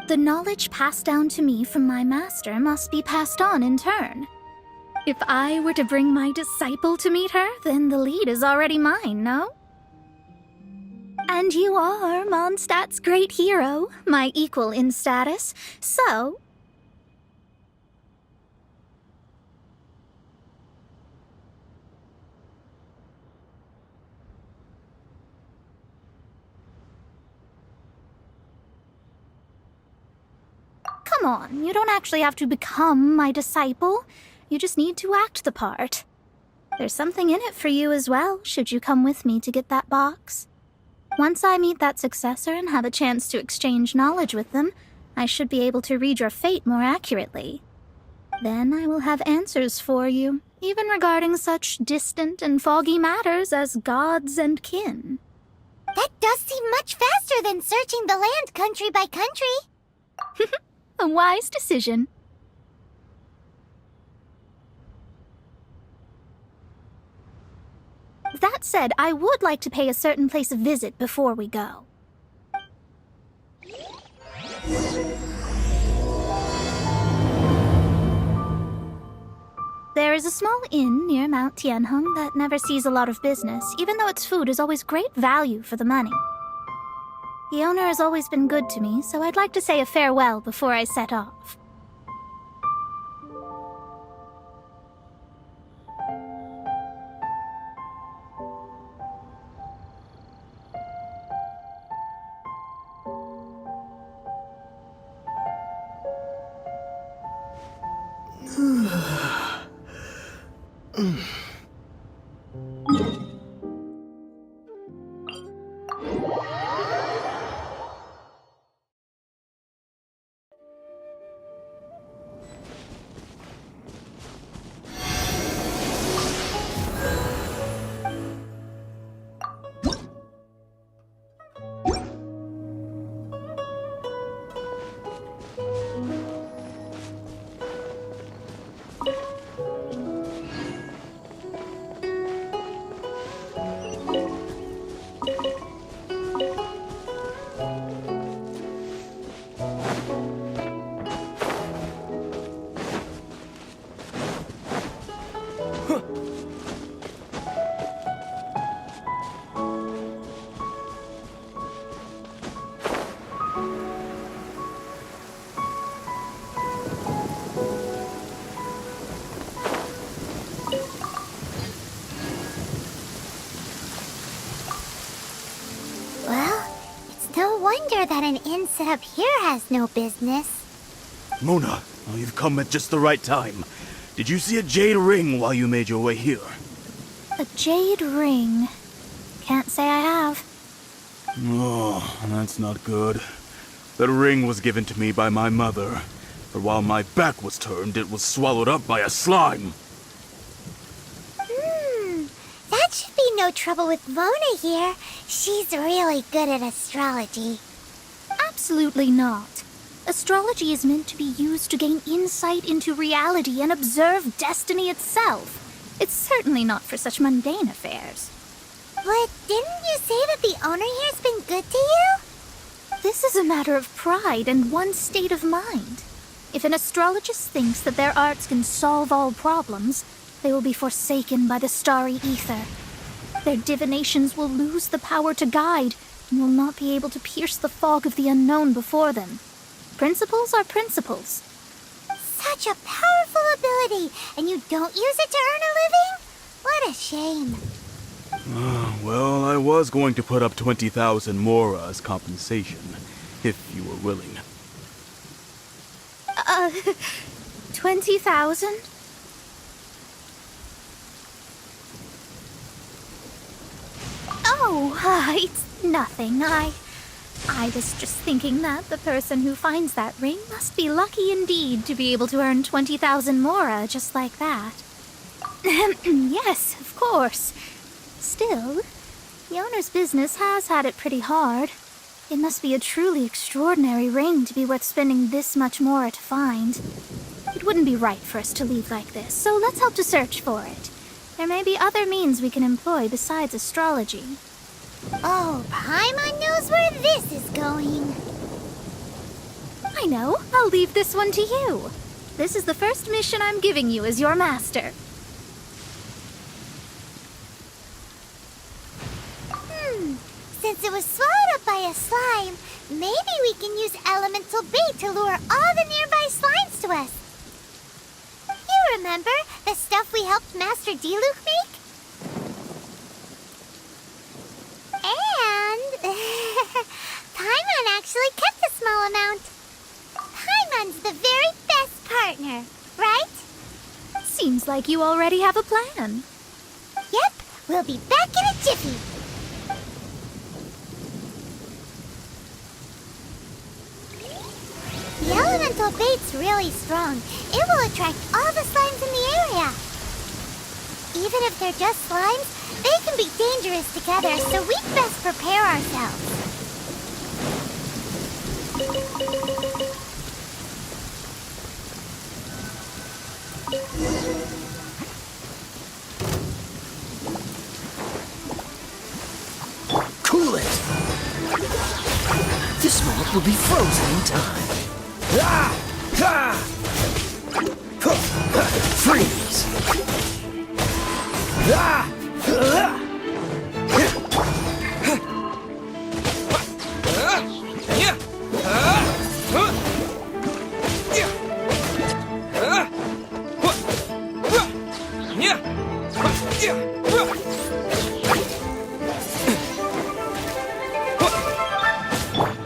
The knowledge passed down to me from my master must be passed on in turn. If I were to bring my disciple to meet her, then the lead is already mine, no? And you are Mondstadt's great hero, my equal in status, so... Come on, you don't actually have to become my disciple. You just need to act the part. There's something in it for you as well, should you come with me to get that box. Once I meet that successor and have a chance to exchange knowledge with them, I should be able to read your fate more accurately. Then I will have answers for you, even regarding such distant and foggy matters as gods and kin. That does seem much faster than searching the land country by country. A wise decision. That said, I would like to pay a certain place a visit before we go. There is a small inn near Mount Tianheng that never sees a lot of business, even though its food is always great value for the money. The owner has always been good to me, so I'd like to say a farewell before I set off. that an inn set up here has no business. Mona, you've come at just the right time. Did you see a jade ring while you made your way here? A jade ring. Can't say I have. Oh, that's not good. That ring was given to me by my mother, but while my back was turned, it was swallowed up by a slime. That should be no trouble with Mona here. She's really good at astrology. Absolutely not. Astrology is meant to be used to gain insight into reality and observe destiny itself. It's certainly not for such mundane affairs. But didn't you say that the owner here's been good to you? This is a matter of pride and one's state of mind. If an astrologist thinks that their arts can solve all problems, they will be forsaken by the starry ether. Their divinations will lose the power to guide and will not be able to pierce the fog of the unknown before them. Principles are principles. Such a powerful ability, and you don't use it to earn a living? What a shame. Well, I was going to put up 20,000 mora as compensation, if you were willing. 20,000? Oh, it's nothing. I was just thinking that the person who finds that ring must be lucky indeed to be able to earn 20,000 mora just like that. Yes, of course. Still, the owner's business has had it pretty hard. It must be a truly extraordinary ring to be worth spending this much mora to find. It wouldn't be right for us to leave like this, so let's help to search for it. There may be other means we can employ besides astrology. Oh, Paimon knows where this is going. I know. I'll leave this one to you. This is the first mission I'm giving you as your master. Since it was swallowed up by a slime, maybe we can use elemental bait to lure all the nearby slimes to us. You remember the stuff we helped Master Diluc make? And Paimon actually kept a small amount. Paimon's the very best partner, right? Seems like you already have a plan. Yep, we'll be back in a jiffy. The elemental bait's really strong. It will attract all the slimes in the area. Even if they're just slimes, they can be dangerous together, so we'd best prepare ourselves. Cool it! This moment will be frozen in time. Freeze!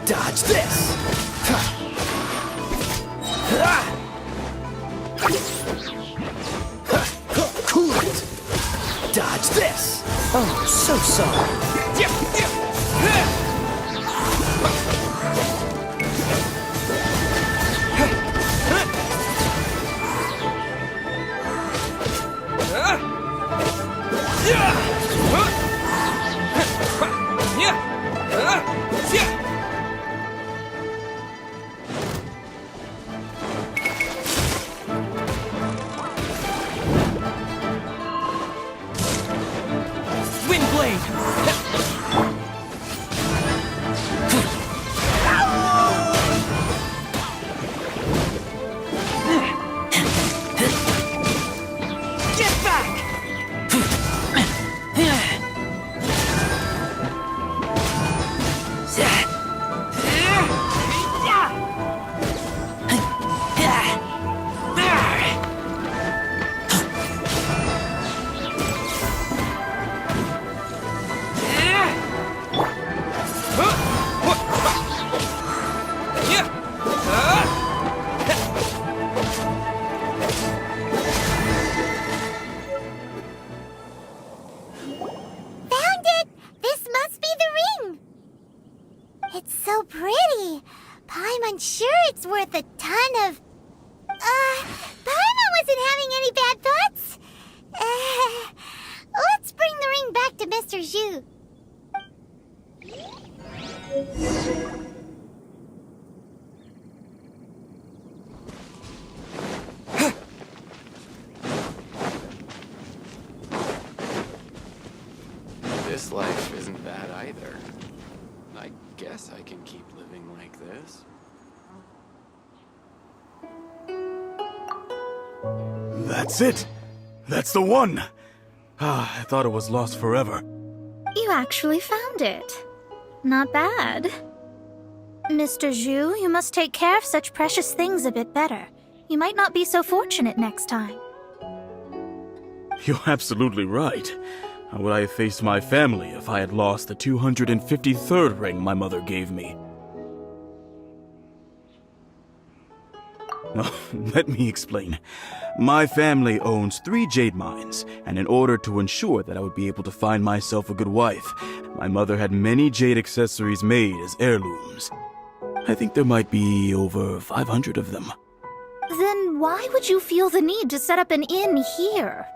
Dodge this! Cool it! Dodge this! Oh, so sorry. This life isn't bad either. I guess I can keep living like this. That's it! That's the one! Ah, I thought it was lost forever. You actually found it. Not bad. Mr. Zhu, you must take care of such precious things a bit better. You might not be so fortunate next time. You're absolutely right. How would I have faced my family if I had lost the 253rd ring my mother gave me? No, let me explain. My family owns 3 jade mines, and in order to ensure that I would be able to find myself a good wife, my mother had many jade accessories made as heirlooms. I think there might be over 500 of them. Then why would you feel the need to set up an inn here?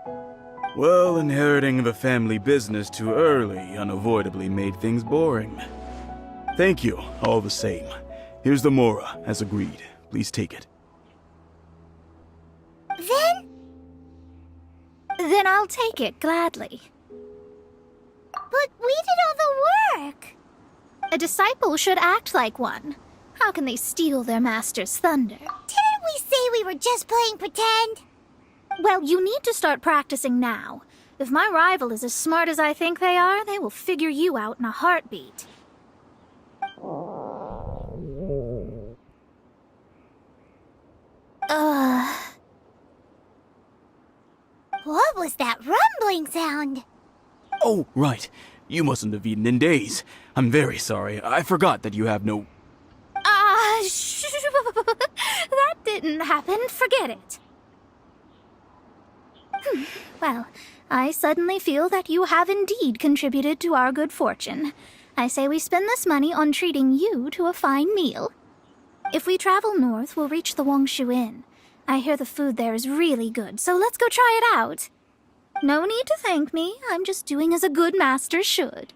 Well, inheriting the family business too early unavoidably made things boring. Thank you, all the same. Here's the Mora, as agreed. Please take it. Then I'll take it gladly. But we did all the work. A disciple should act like one. How can they steal their master's thunder? Didn't we say we were just playing pretend? Well, you need to start practicing now. If my rival is as smart as I think they are, they will figure you out in a heartbeat. What was that rumbling sound? Oh, right. You mustn't have eaten in days. I'm very sorry. I forgot that you have no... That didn't happen. Forget it. Well, I suddenly feel that you have indeed contributed to our good fortune. I say we spend this money on treating you to a fine meal. If we travel north, we'll reach the Wongshu Inn. I hear the food there is really good, so let's go try it out. No need to thank me. I'm just doing as a good master should.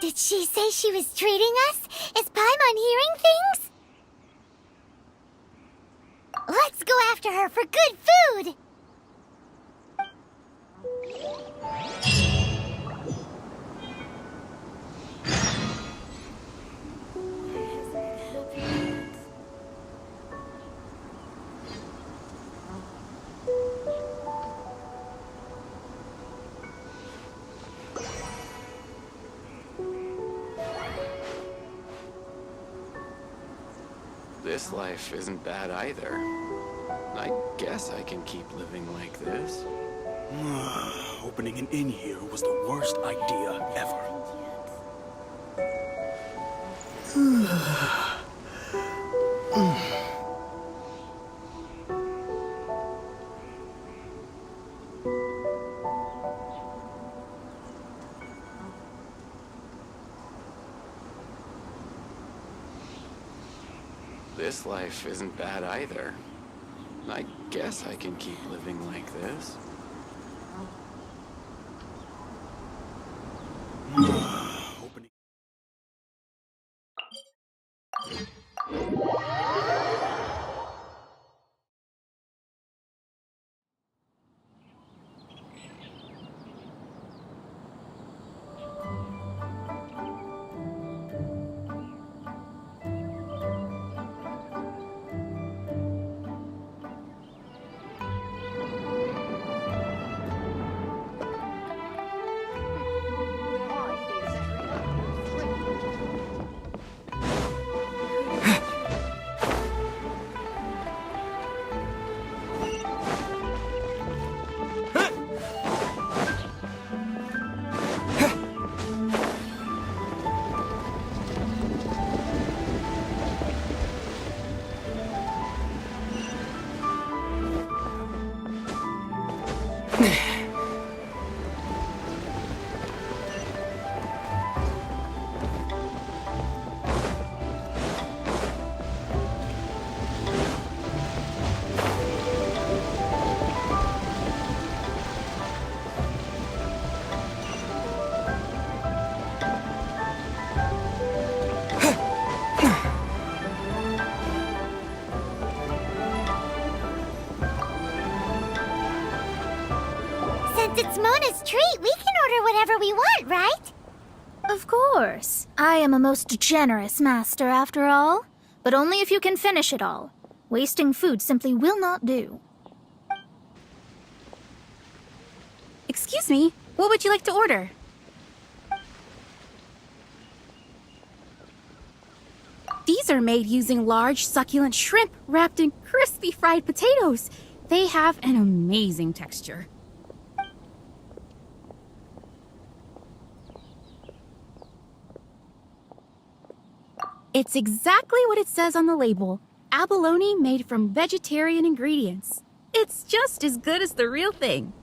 Did she say she was treating us? Is Paimon hearing things? Let's go after her for good food! This life isn't bad either. I guess I can keep living like this. Opening an inn here was the worst idea ever. This life isn't bad either. I guess I can keep living like this. Opening... Since it's Mona's treat, we can order whatever we want, right? Of course. I am a most generous master, after all. But only if you can finish it all. Wasting food simply will not do. Excuse me, what would you like to order? These are made using large, succulent shrimp wrapped in crispy fried potatoes. They have an amazing texture. It's exactly what it says on the label. Abalone made from vegetarian ingredients. It's just as good as the real thing.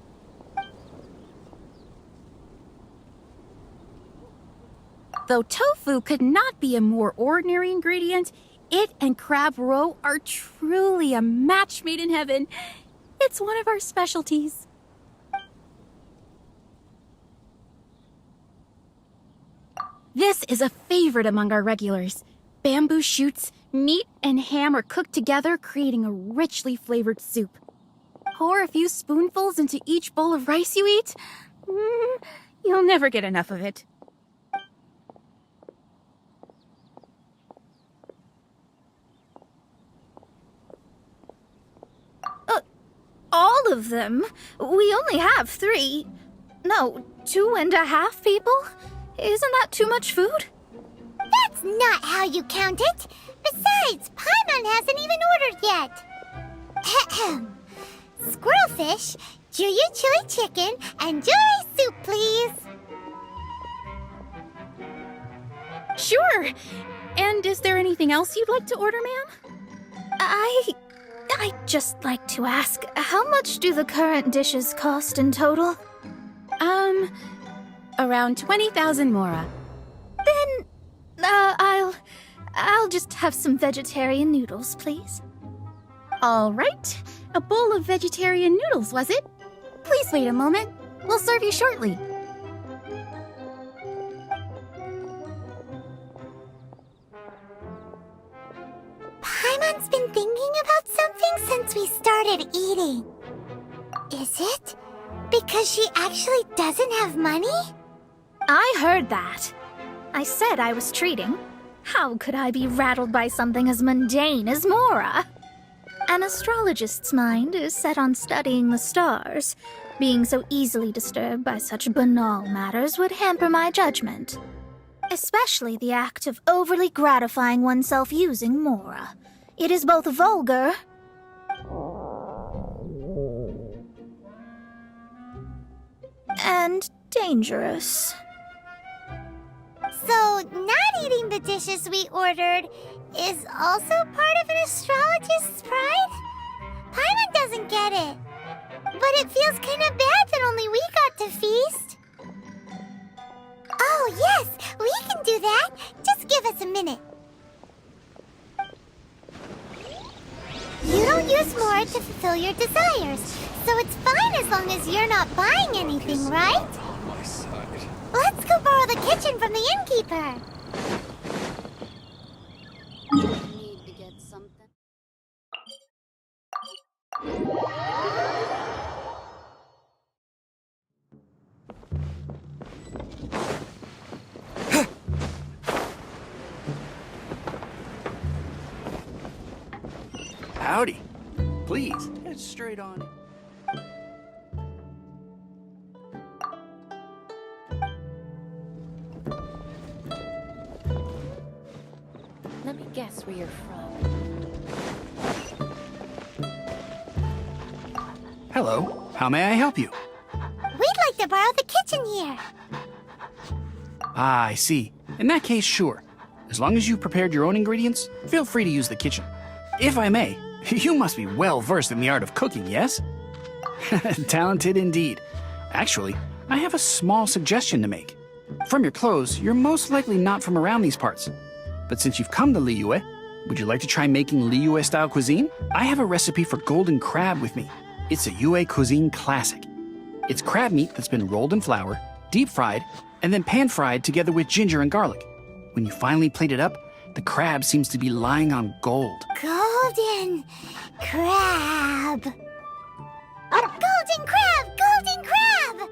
Though tofu could not be a more ordinary ingredient, it and crab roe are truly a match made in heaven. It's one of our specialties. This is a favorite among our regulars. Bamboo shoots, meat, and ham are cooked together, creating a richly flavored soup. Pour a few spoonfuls into each bowl of rice you eat. You'll never get enough of it. All of them? We only have 3. No, 2.5 people? Isn't that too much food? That's not how you count it. Besides, Paimon hasn't even ordered yet. Ahem. Squirrelfish, Juyu chili chicken, and jewelry soup, please. Sure. And is there anything else you'd like to order, ma'am? I'd just like to ask, how much do the current dishes cost in total? Around 20,000 mora. Then, I'll just have some vegetarian noodles, please. All right. A bowl of vegetarian noodles, was it? Please wait a moment. We'll serve you shortly. Paimon's been thinking about something since we started eating. Is it because she actually doesn't have money? I heard that. I said I was treating. How could I be rattled by something as mundane as Mora? An astrologist's mind is set on studying the stars. Being so easily disturbed by such banal matters would hamper my judgment. Especially the act of overly gratifying oneself using Mora. It is both vulgar and dangerous. So, not eating the dishes we ordered is also part of an astrologist's pride? Paimon doesn't get it. But it feels kind of bad that only we got to feast. Oh, yes, we can do that. Just give us a minute. You don't use more to fulfill your desires, so it's fine as long as you're not buying anything, right? Let's go borrow the kitchen from the innkeeper. Need to get something. Howdy. Please, head straight on. Let me guess where you're from. Hello. How may I help you? We'd like to borrow the kitchen here. Ah, I see. In that case, sure. As long as you've prepared your own ingredients, feel free to use the kitchen. If I may, you must be well versed in the art of cooking, yes? Talented indeed. Actually, I have a small suggestion to make. From your clothes, you're most likely not from around these parts. But since you've come to Liyue, would you like to try making Liyue-style cuisine? I have a recipe for golden crab with me. It's a Yue cuisine classic. It's crab meat that's been rolled in flour, deep fried, and then pan-fried together with ginger and garlic. When you finally plate it up, the crab seems to be lying on gold. Golden crab. Golden crab! Golden crab!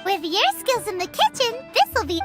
With your skills in the kitchen, this'll be...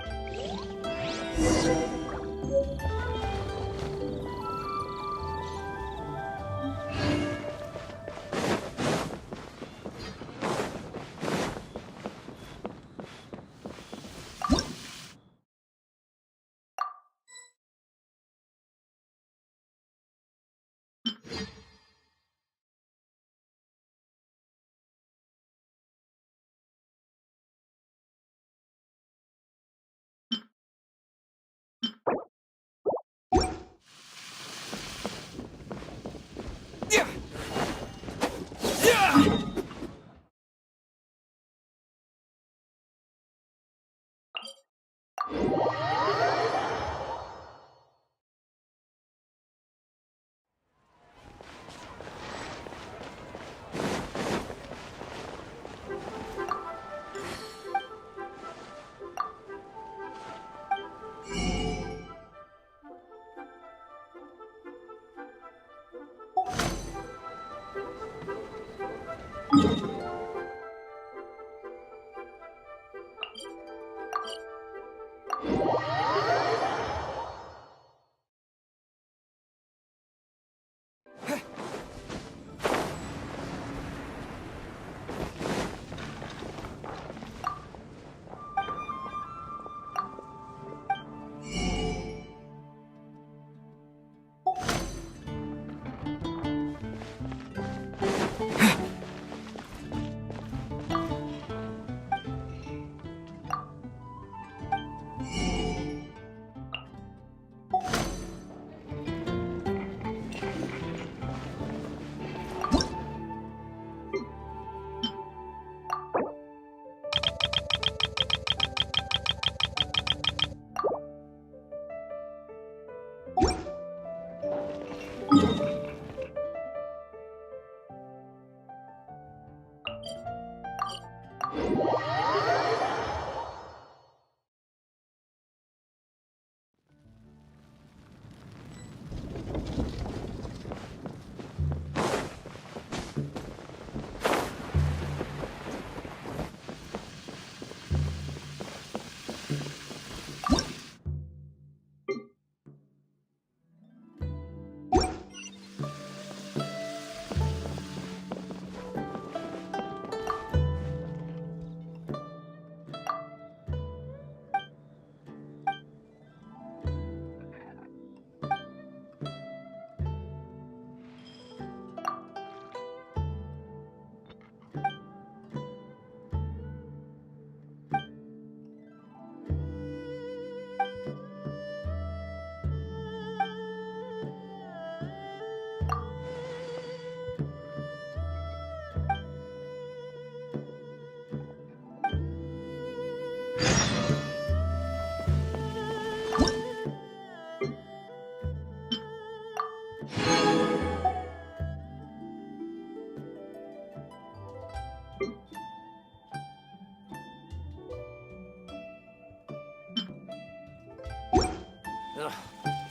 Ugh,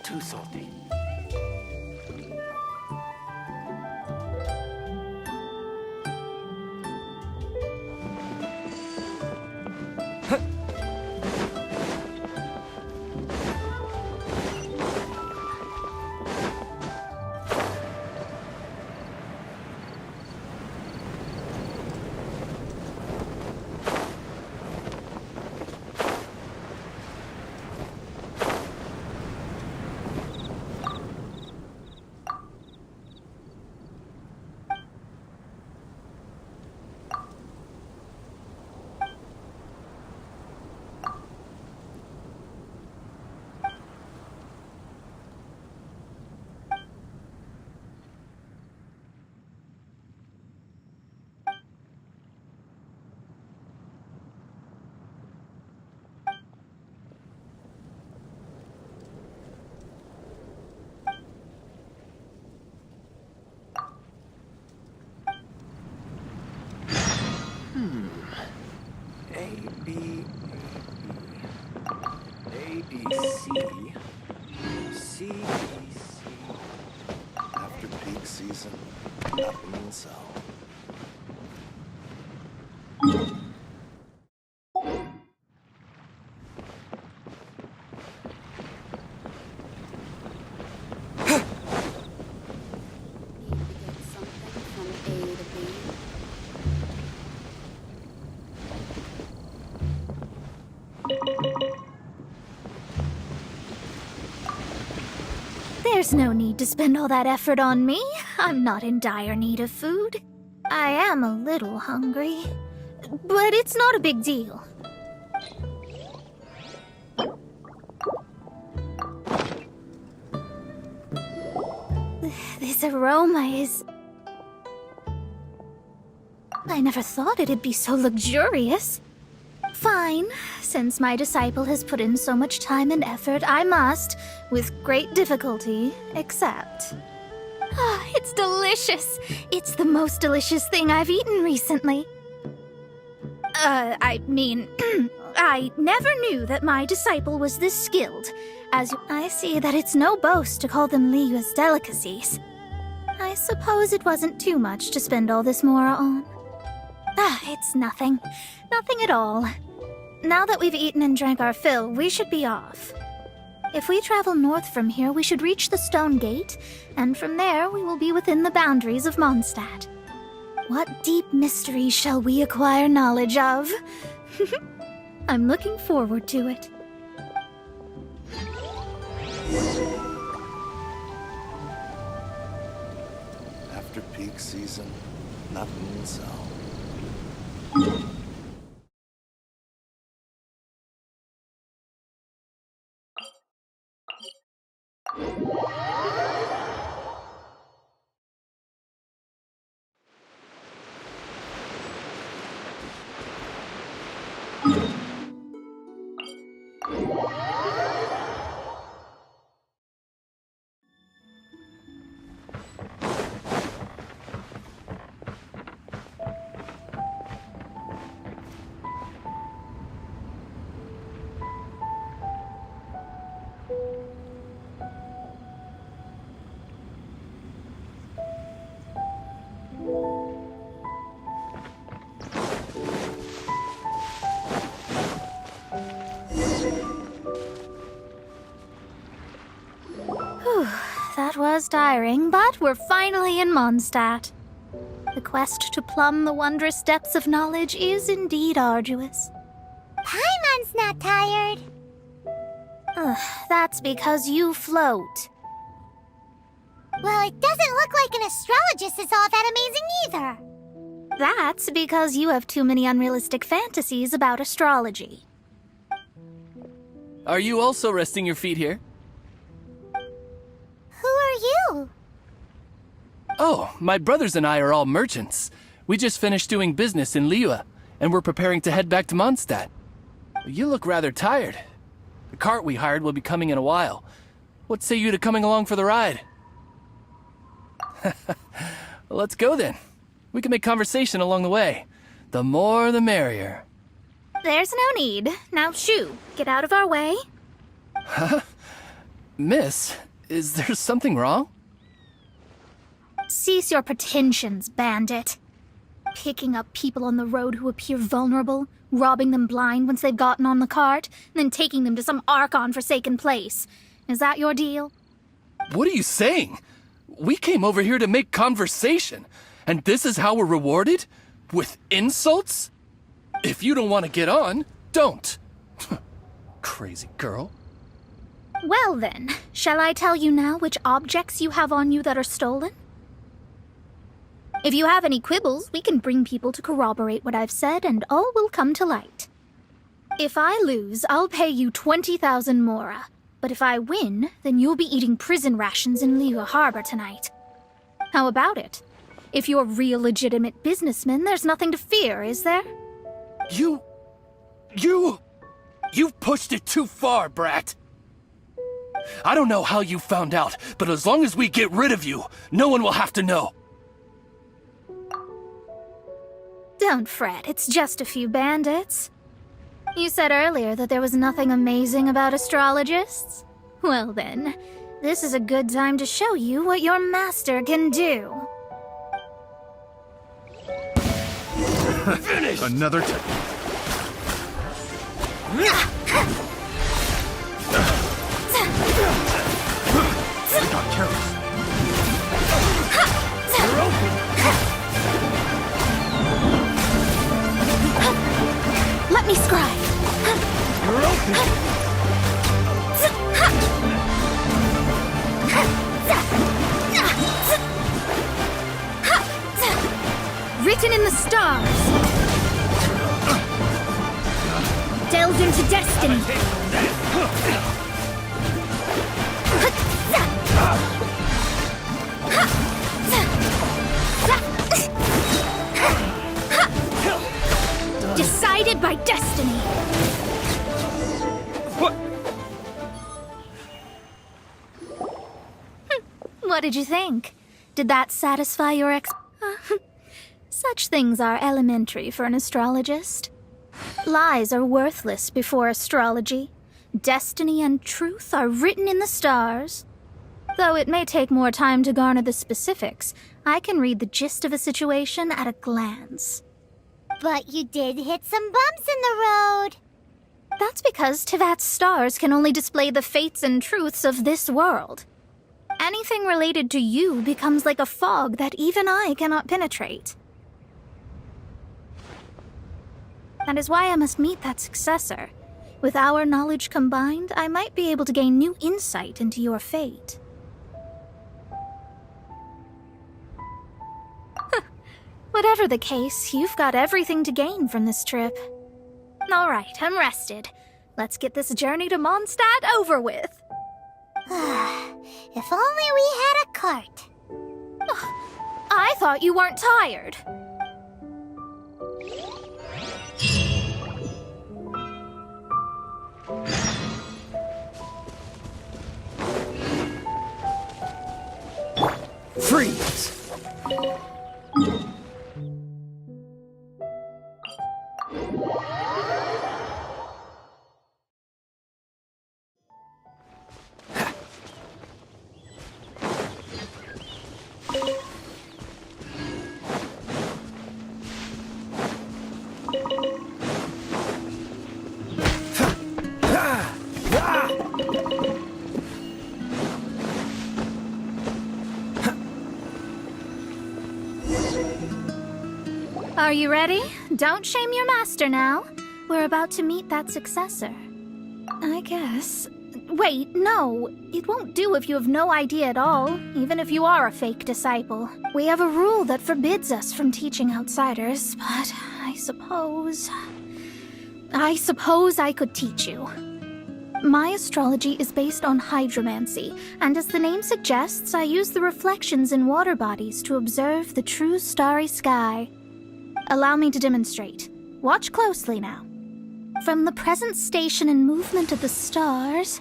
too salty. A, B, C, C, B, C. After peak season, nothing will sell. There's no need to spend all that effort on me. I'm not in dire need of food. I am a little hungry, but it's not a big deal. This aroma is... I never thought it'd be so luxurious. Fine. Since my disciple has put in so much time and effort, I must, with great difficulty, accept. Ah, it's delicious. It's the most delicious thing I've eaten recently. I mean, I never knew that my disciple was this skilled, as I see that it's no boast to call them Liyue's delicacies. I suppose it wasn't too much to spend all this mora on. Ah, it's nothing. Nothing at all. Now that we've eaten and drank our fill, we should be off. If we travel north from here, we should reach the Stone Gate, and from there we will be within the boundaries of Mondstadt. What deep mysteries shall we acquire knowledge of? I'm looking forward to it. After peak season, nothing so. That was tiring, but we're finally in Mondstadt. The quest to plumb the wondrous depths of knowledge is indeed arduous. Paimon's not tired. That's because you float. Well, it doesn't look like an astrologist is all that amazing either. That's because you have too many unrealistic fantasies about astrology. Are you also resting your feet here? Who are you? Oh, my brothers and I are all merchants. We just finished doing business in Liyue, and we're preparing to head back to Mondstadt. You look rather tired. The cart we hired will be coming in a while. What say you to coming along for the ride? Let's go then. We can make conversation along the way. The more the merrier. There's no need. Now shoo, get out of our way. Huh? Miss, is there something wrong? Cease your pretensions, bandit. Picking up people on the road who appear vulnerable, robbing them blind once they've gotten on the cart, and then taking them to some Archon-forsaken place. Is that your deal? What are you saying? We came over here to make conversation, and this is how we're rewarded? With insults? If you don't want to get on, don't. Crazy girl. Well then, shall I tell you now which objects you have on you that are stolen? If you have any quibbles, we can bring people to corroborate what I've said, and all will come to light. If I lose, I'll pay you 20,000 mora. But if I win, then you'll be eating prison rations in Liyue Harbor tonight. How about it? If you're real legitimate businessmen, there's nothing to fear, is there? You've pushed it too far, brat. I don't know how you found out, but as long as we get rid of you, no one will have to know. Don't fret, it's just a few bandits. You said earlier that there was nothing amazing about astrologists? Well then, this is a good time to show you what your master can do. Finish! Another I got careless. You're open! Let me scry! You're open! written in the stars. Delve into destiny. Decided by destiny. What did you think? Did that satisfy your Such things are elementary for an astrologist. Lies are worthless before astrology. Destiny and truth are written in the stars. Though it may take more time to garner the specifics, I can read the gist of a situation at a glance. But you did hit some bumps in the road. That's because Tivat's stars can only display the fates and truths of this world. Anything related to you becomes like a fog that even I cannot penetrate. That is why I must meet that successor. With our knowledge combined, I might be able to gain new insight into your fate. Whatever the case, you've got everything to gain from this trip. All right, I'm rested. Let's get this journey to Mondstadt over with. If only we had a cart. I thought you weren't tired. Freeze! Are you ready? Don't shame your master now. We're about to meet that successor. I guess. Wait, no. It won't do if you have no idea at all, even if you are a fake disciple. We have a rule that forbids us from teaching outsiders, but I suppose I could teach you. My astrology is based on hydromancy, and as the name suggests, I use the reflections in water bodies to observe the true starry sky. Allow me to demonstrate. Watch closely now. From the present station and movement of the stars,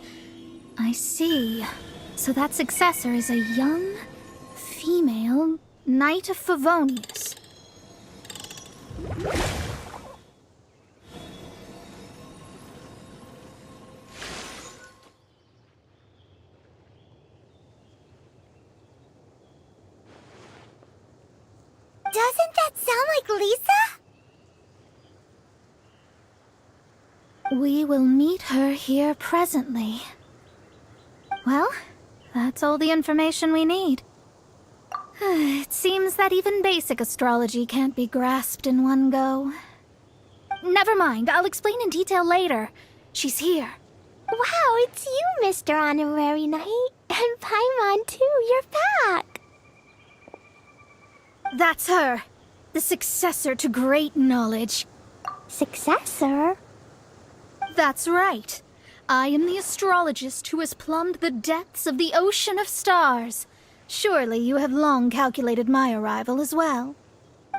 I see. So that successor is a young, female Knight of Favonius. Doesn't that sound like Lisa? We will meet her here presently. Well, that's all the information we need. It seems that even basic astrology can't be grasped in one go. Never mind, I'll explain in detail later. She's here. Wow, it's you, Mr. Honorary Knight. And Paimon, too, you're back. That's her. The successor to great knowledge. Successor? That's right. I am the astrologist who has plumbed the depths of the ocean of stars. Surely you have long calculated my arrival as well.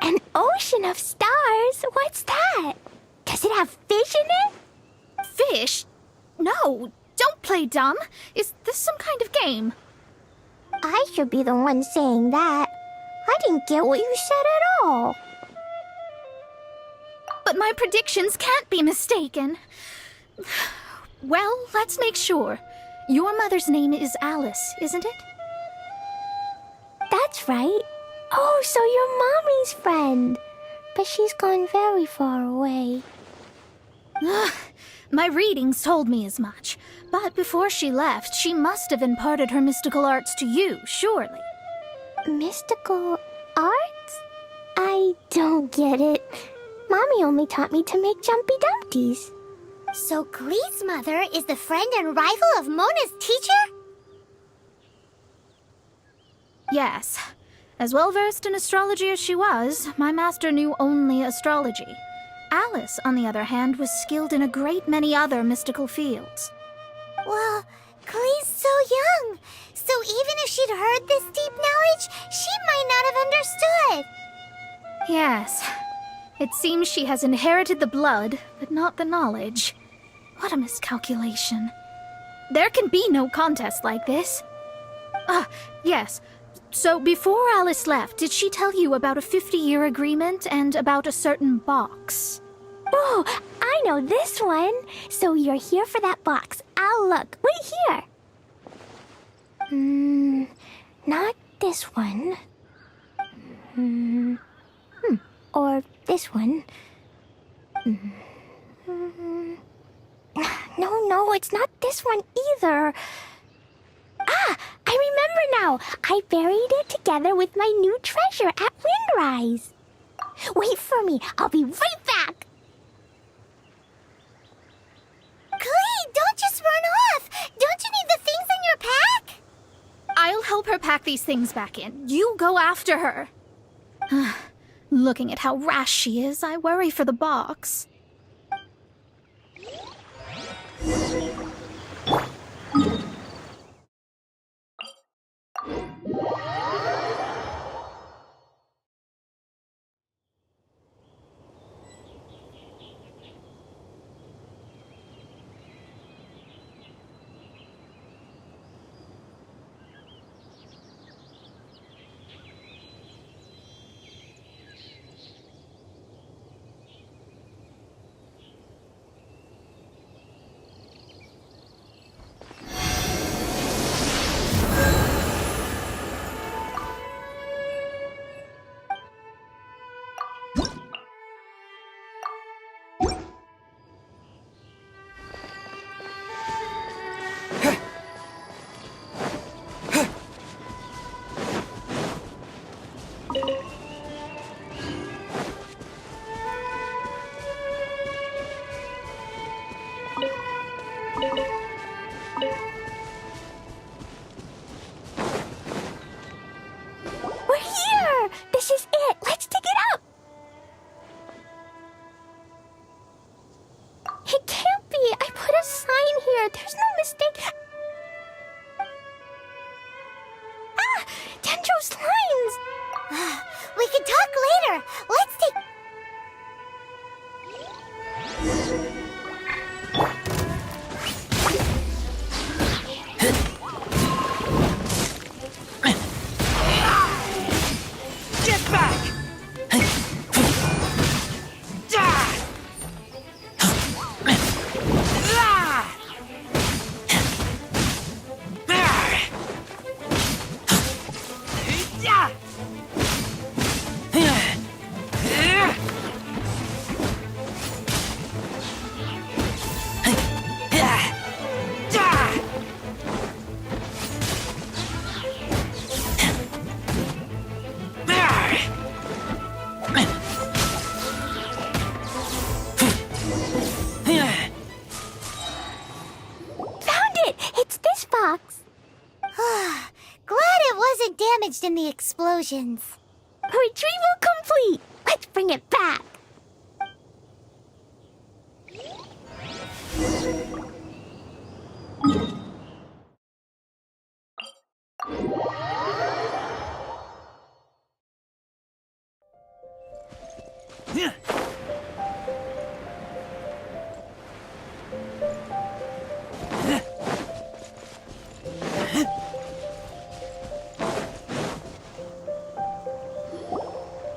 An ocean of stars? What's that? Does it have fish in it? Fish? No, don't play dumb. Is this some kind of game? I should be the one saying that. I didn't get what you said at all. But my predictions can't be mistaken. Well, let's make sure. Your mother's name is Alice, isn't it? That's right. Oh, so you're Mommy's friend. But she's gone very far away. My readings told me as much. But before she left, she must have imparted her mystical arts to you, surely. Mystical arts? I don't get it. Mommy only taught me to make Jumpy Dumpties. So Glee's mother is the friend and rival of Mona's teacher? Yes. As well-versed in astrology as she was, my master knew only astrology. Alice, on the other hand, was skilled in a great many other mystical fields. Well, Klee's so young, so even if she'd heard this deep knowledge, she might not have understood. Yes. It seems she has inherited the blood, but not the knowledge. What a miscalculation. There can be no contest like this. Yes. So before Alice left, did she tell you about a 50-year agreement and about a certain box? Oh, I know this one. So you're here for that box. I'll look. Right here. Not this one. Or this one. No, it's not this one either. Ah, I remember now. I buried it together with my new treasure at Windrise. Wait for me. I'll be right back. Klee, don't just run off. Don't you need the things in your pack? I'll help her pack these things back in. You go after her. Looking at how rash she is, I worry for the box. We're here! This is it! Let's dig it up! It can't be! I put a sign here! There's no mistake! Ah! Dendro's lines! We can talk later! Let's take... Get back! Found it! It's this box! Glad it wasn't damaged in the explosions. Retrieval complete! Let's bring it back!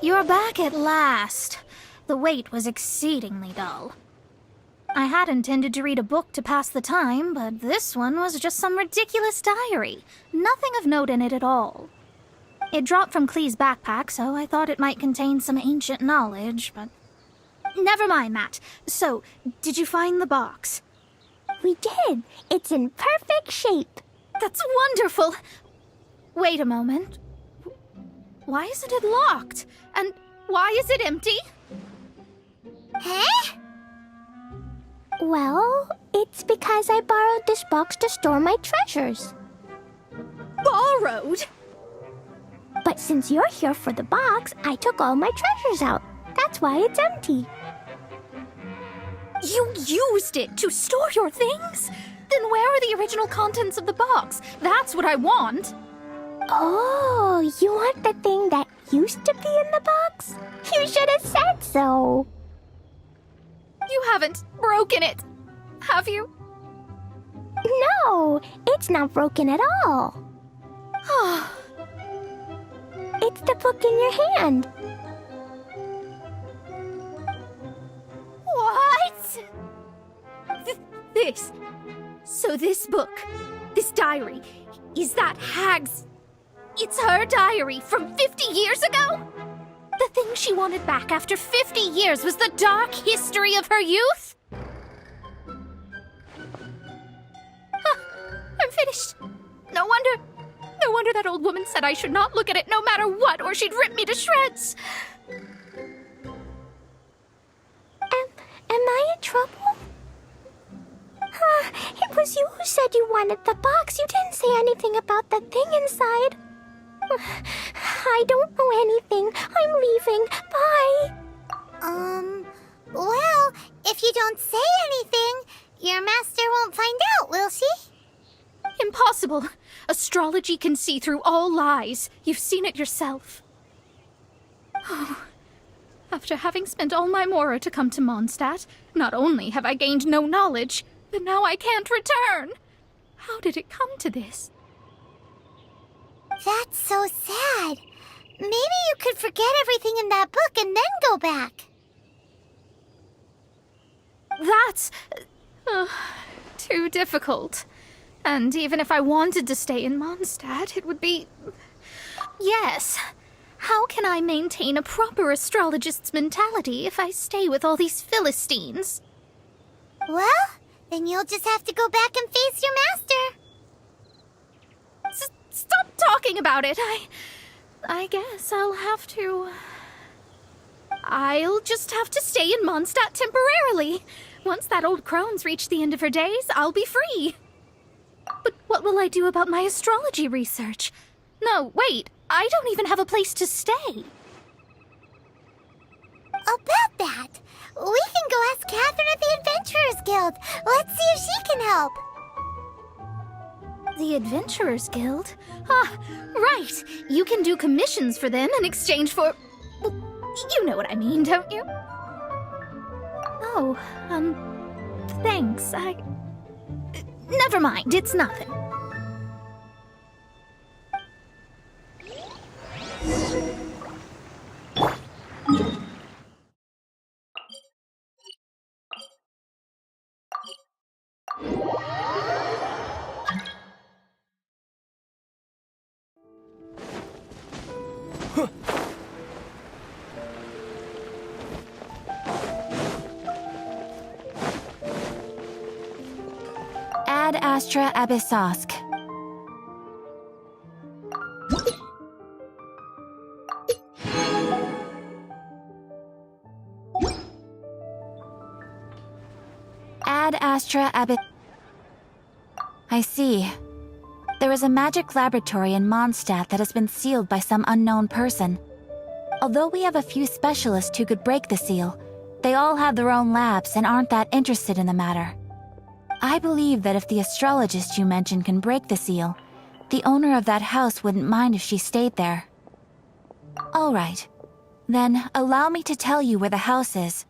You're back at last. The wait was exceedingly dull. I had intended to read a book to pass the time, but this one was just some ridiculous diary. Nothing of note in it at all. It dropped from Klee's backpack, so I thought it might contain some ancient knowledge, but... Never mind that. So, did you find the box? We did. It's in perfect shape. That's wonderful. Wait a moment. Why isn't it locked? And why is it empty? Huh? Well, it's because I borrowed this box to store my treasures. Borrowed? But since you're here for the box, I took all my treasures out. That's why it's empty. You used it to store your things? Then where are the original contents of the box? That's what I want. Oh, you want the thing that used to be in the box? You should have said so. You haven't broken it, have you? No, it's not broken at all. It's the book in your hand. What? This. So this book, this diary, is that Hag's... It's her diary from 50 years ago? The thing she wanted back after 50 years was the dark history of her youth? I'm finished. No wonder that old woman said I should not look at it no matter what, or she'd rip me to shreds. Am I in trouble? It was you who said you wanted the box. You didn't say anything about the thing inside. I don't know anything. I'm leaving. Bye. Well, if you don't say anything, your master won't find out, will she? Impossible. Astrology can see through all lies. You've seen it yourself. Oh. After having spent all my mora to come to Mondstadt, not only have I gained no knowledge, but now I can't return. How did it come to this? That's so sad. Maybe you could forget everything in that book and then go back. That's... too difficult. And even if I wanted to stay in Mondstadt, it would be... Yes. How can I maintain a proper astrologist's mentality if I stay with all these Philistines? Well, then you'll just have to go back and face your master. Stop talking about it. I guess I'll have to... I'll just have to stay in Mondstadt temporarily. Once that old crone's reached the end of her days, I'll be free. But what will I do about my astrology research? No, wait. I don't even have a place to stay. About that, we can go ask Catherine at the Adventurers Guild. Let's see if she can help. The Adventurers Guild? Ah, right. You can do commissions for them in exchange for... Well, you know what I mean, don't you? Oh, thanks. Never mind, it's nothing. Ad Astra Abyssosk. Ad Astra Abys... I see. There is a magic laboratory in Mondstadt that has been sealed by some unknown person. Although we have a few specialists who could break the seal, they all have their own labs and aren't that interested in the matter. I believe that if the astrologist you mentioned can break the seal, the owner of that house wouldn't mind if she stayed there. All right. Then allow me to tell you where the house is.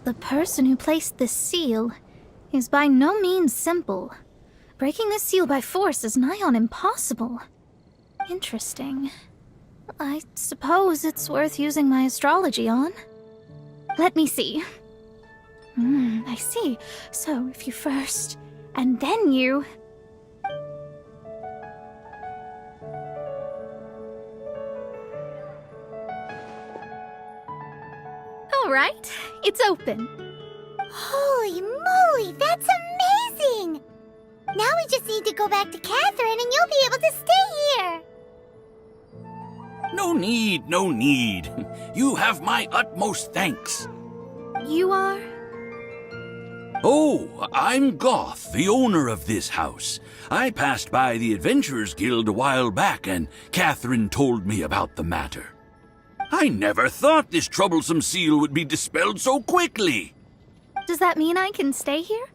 The person who placed this seal is by no means simple. Breaking this seal by force is nigh on impossible. Interesting. I suppose it's worth using my astrology on. Let me see. I see. So if you first, and then you... All right, it's open. Holy moly, that's amazing! Now we just need to go back to Catherine and you'll be able to stay here. No need, no need. You have my utmost thanks. You are? Oh, I'm Goth, the owner of this house. I passed by the Adventurers Guild a while back, and Catherine told me about the matter. I never thought this troublesome seal would be dispelled so quickly. Does that mean I can stay here?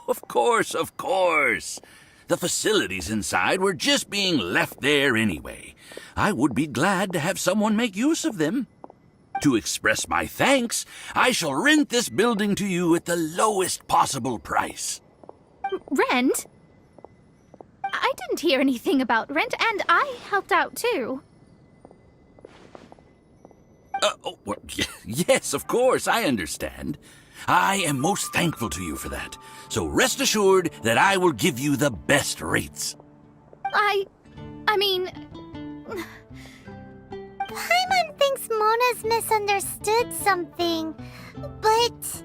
Of course, of course. The facilities inside were just being left there anyway. I would be glad to have someone make use of them. To express my thanks, I shall rent this building to you at the lowest possible price. Rent? I didn't hear anything about rent, and I helped out too. Yes, of course, I understand. I am most thankful to you for that. So rest assured that I will give you the best rates. I mean... Paimon thinks Mona's misunderstood something, but...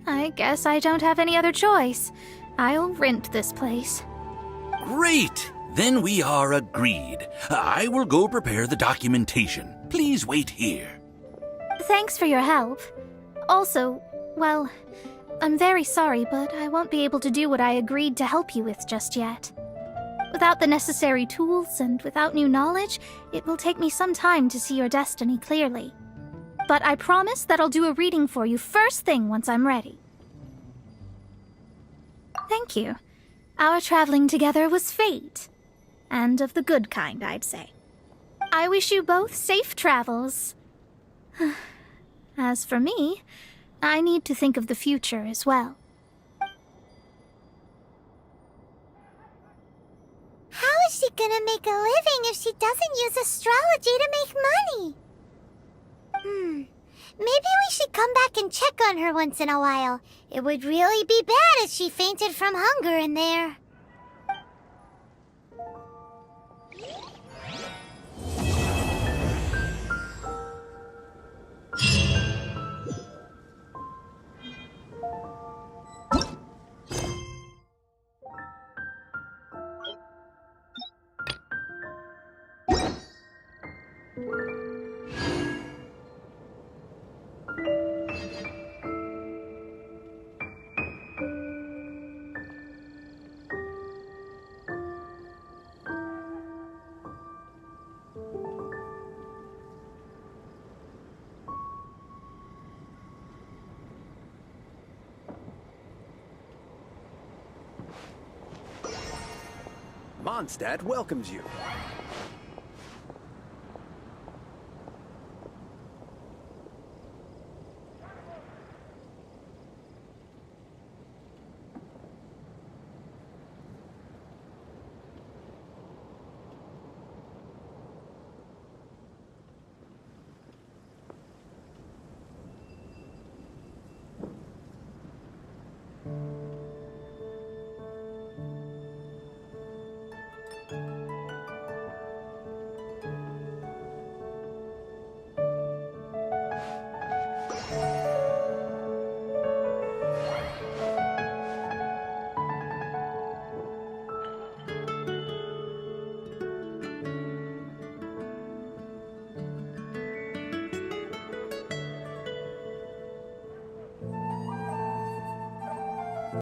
I guess I don't have any other choice. I'll rent this place. Great! Then we are agreed. I will go prepare the documentation. Please wait here. Thanks for your help. Also, well, I'm very sorry, but I won't be able to do what I agreed to help you with just yet. Without the necessary tools and without new knowledge, it will take me some time to see your destiny clearly. But I promise that I'll do a reading for you first thing once I'm ready. Thank you. Our traveling together was fate. And of the good kind, I'd say. I wish you both safe travels. As for me, I need to think of the future as well. How is she gonna make a living if she doesn't use astrology to make money? Maybe we should come back and check on her once in a while. It would really be bad if she fainted from hunger in there. Mondstadt welcomes you.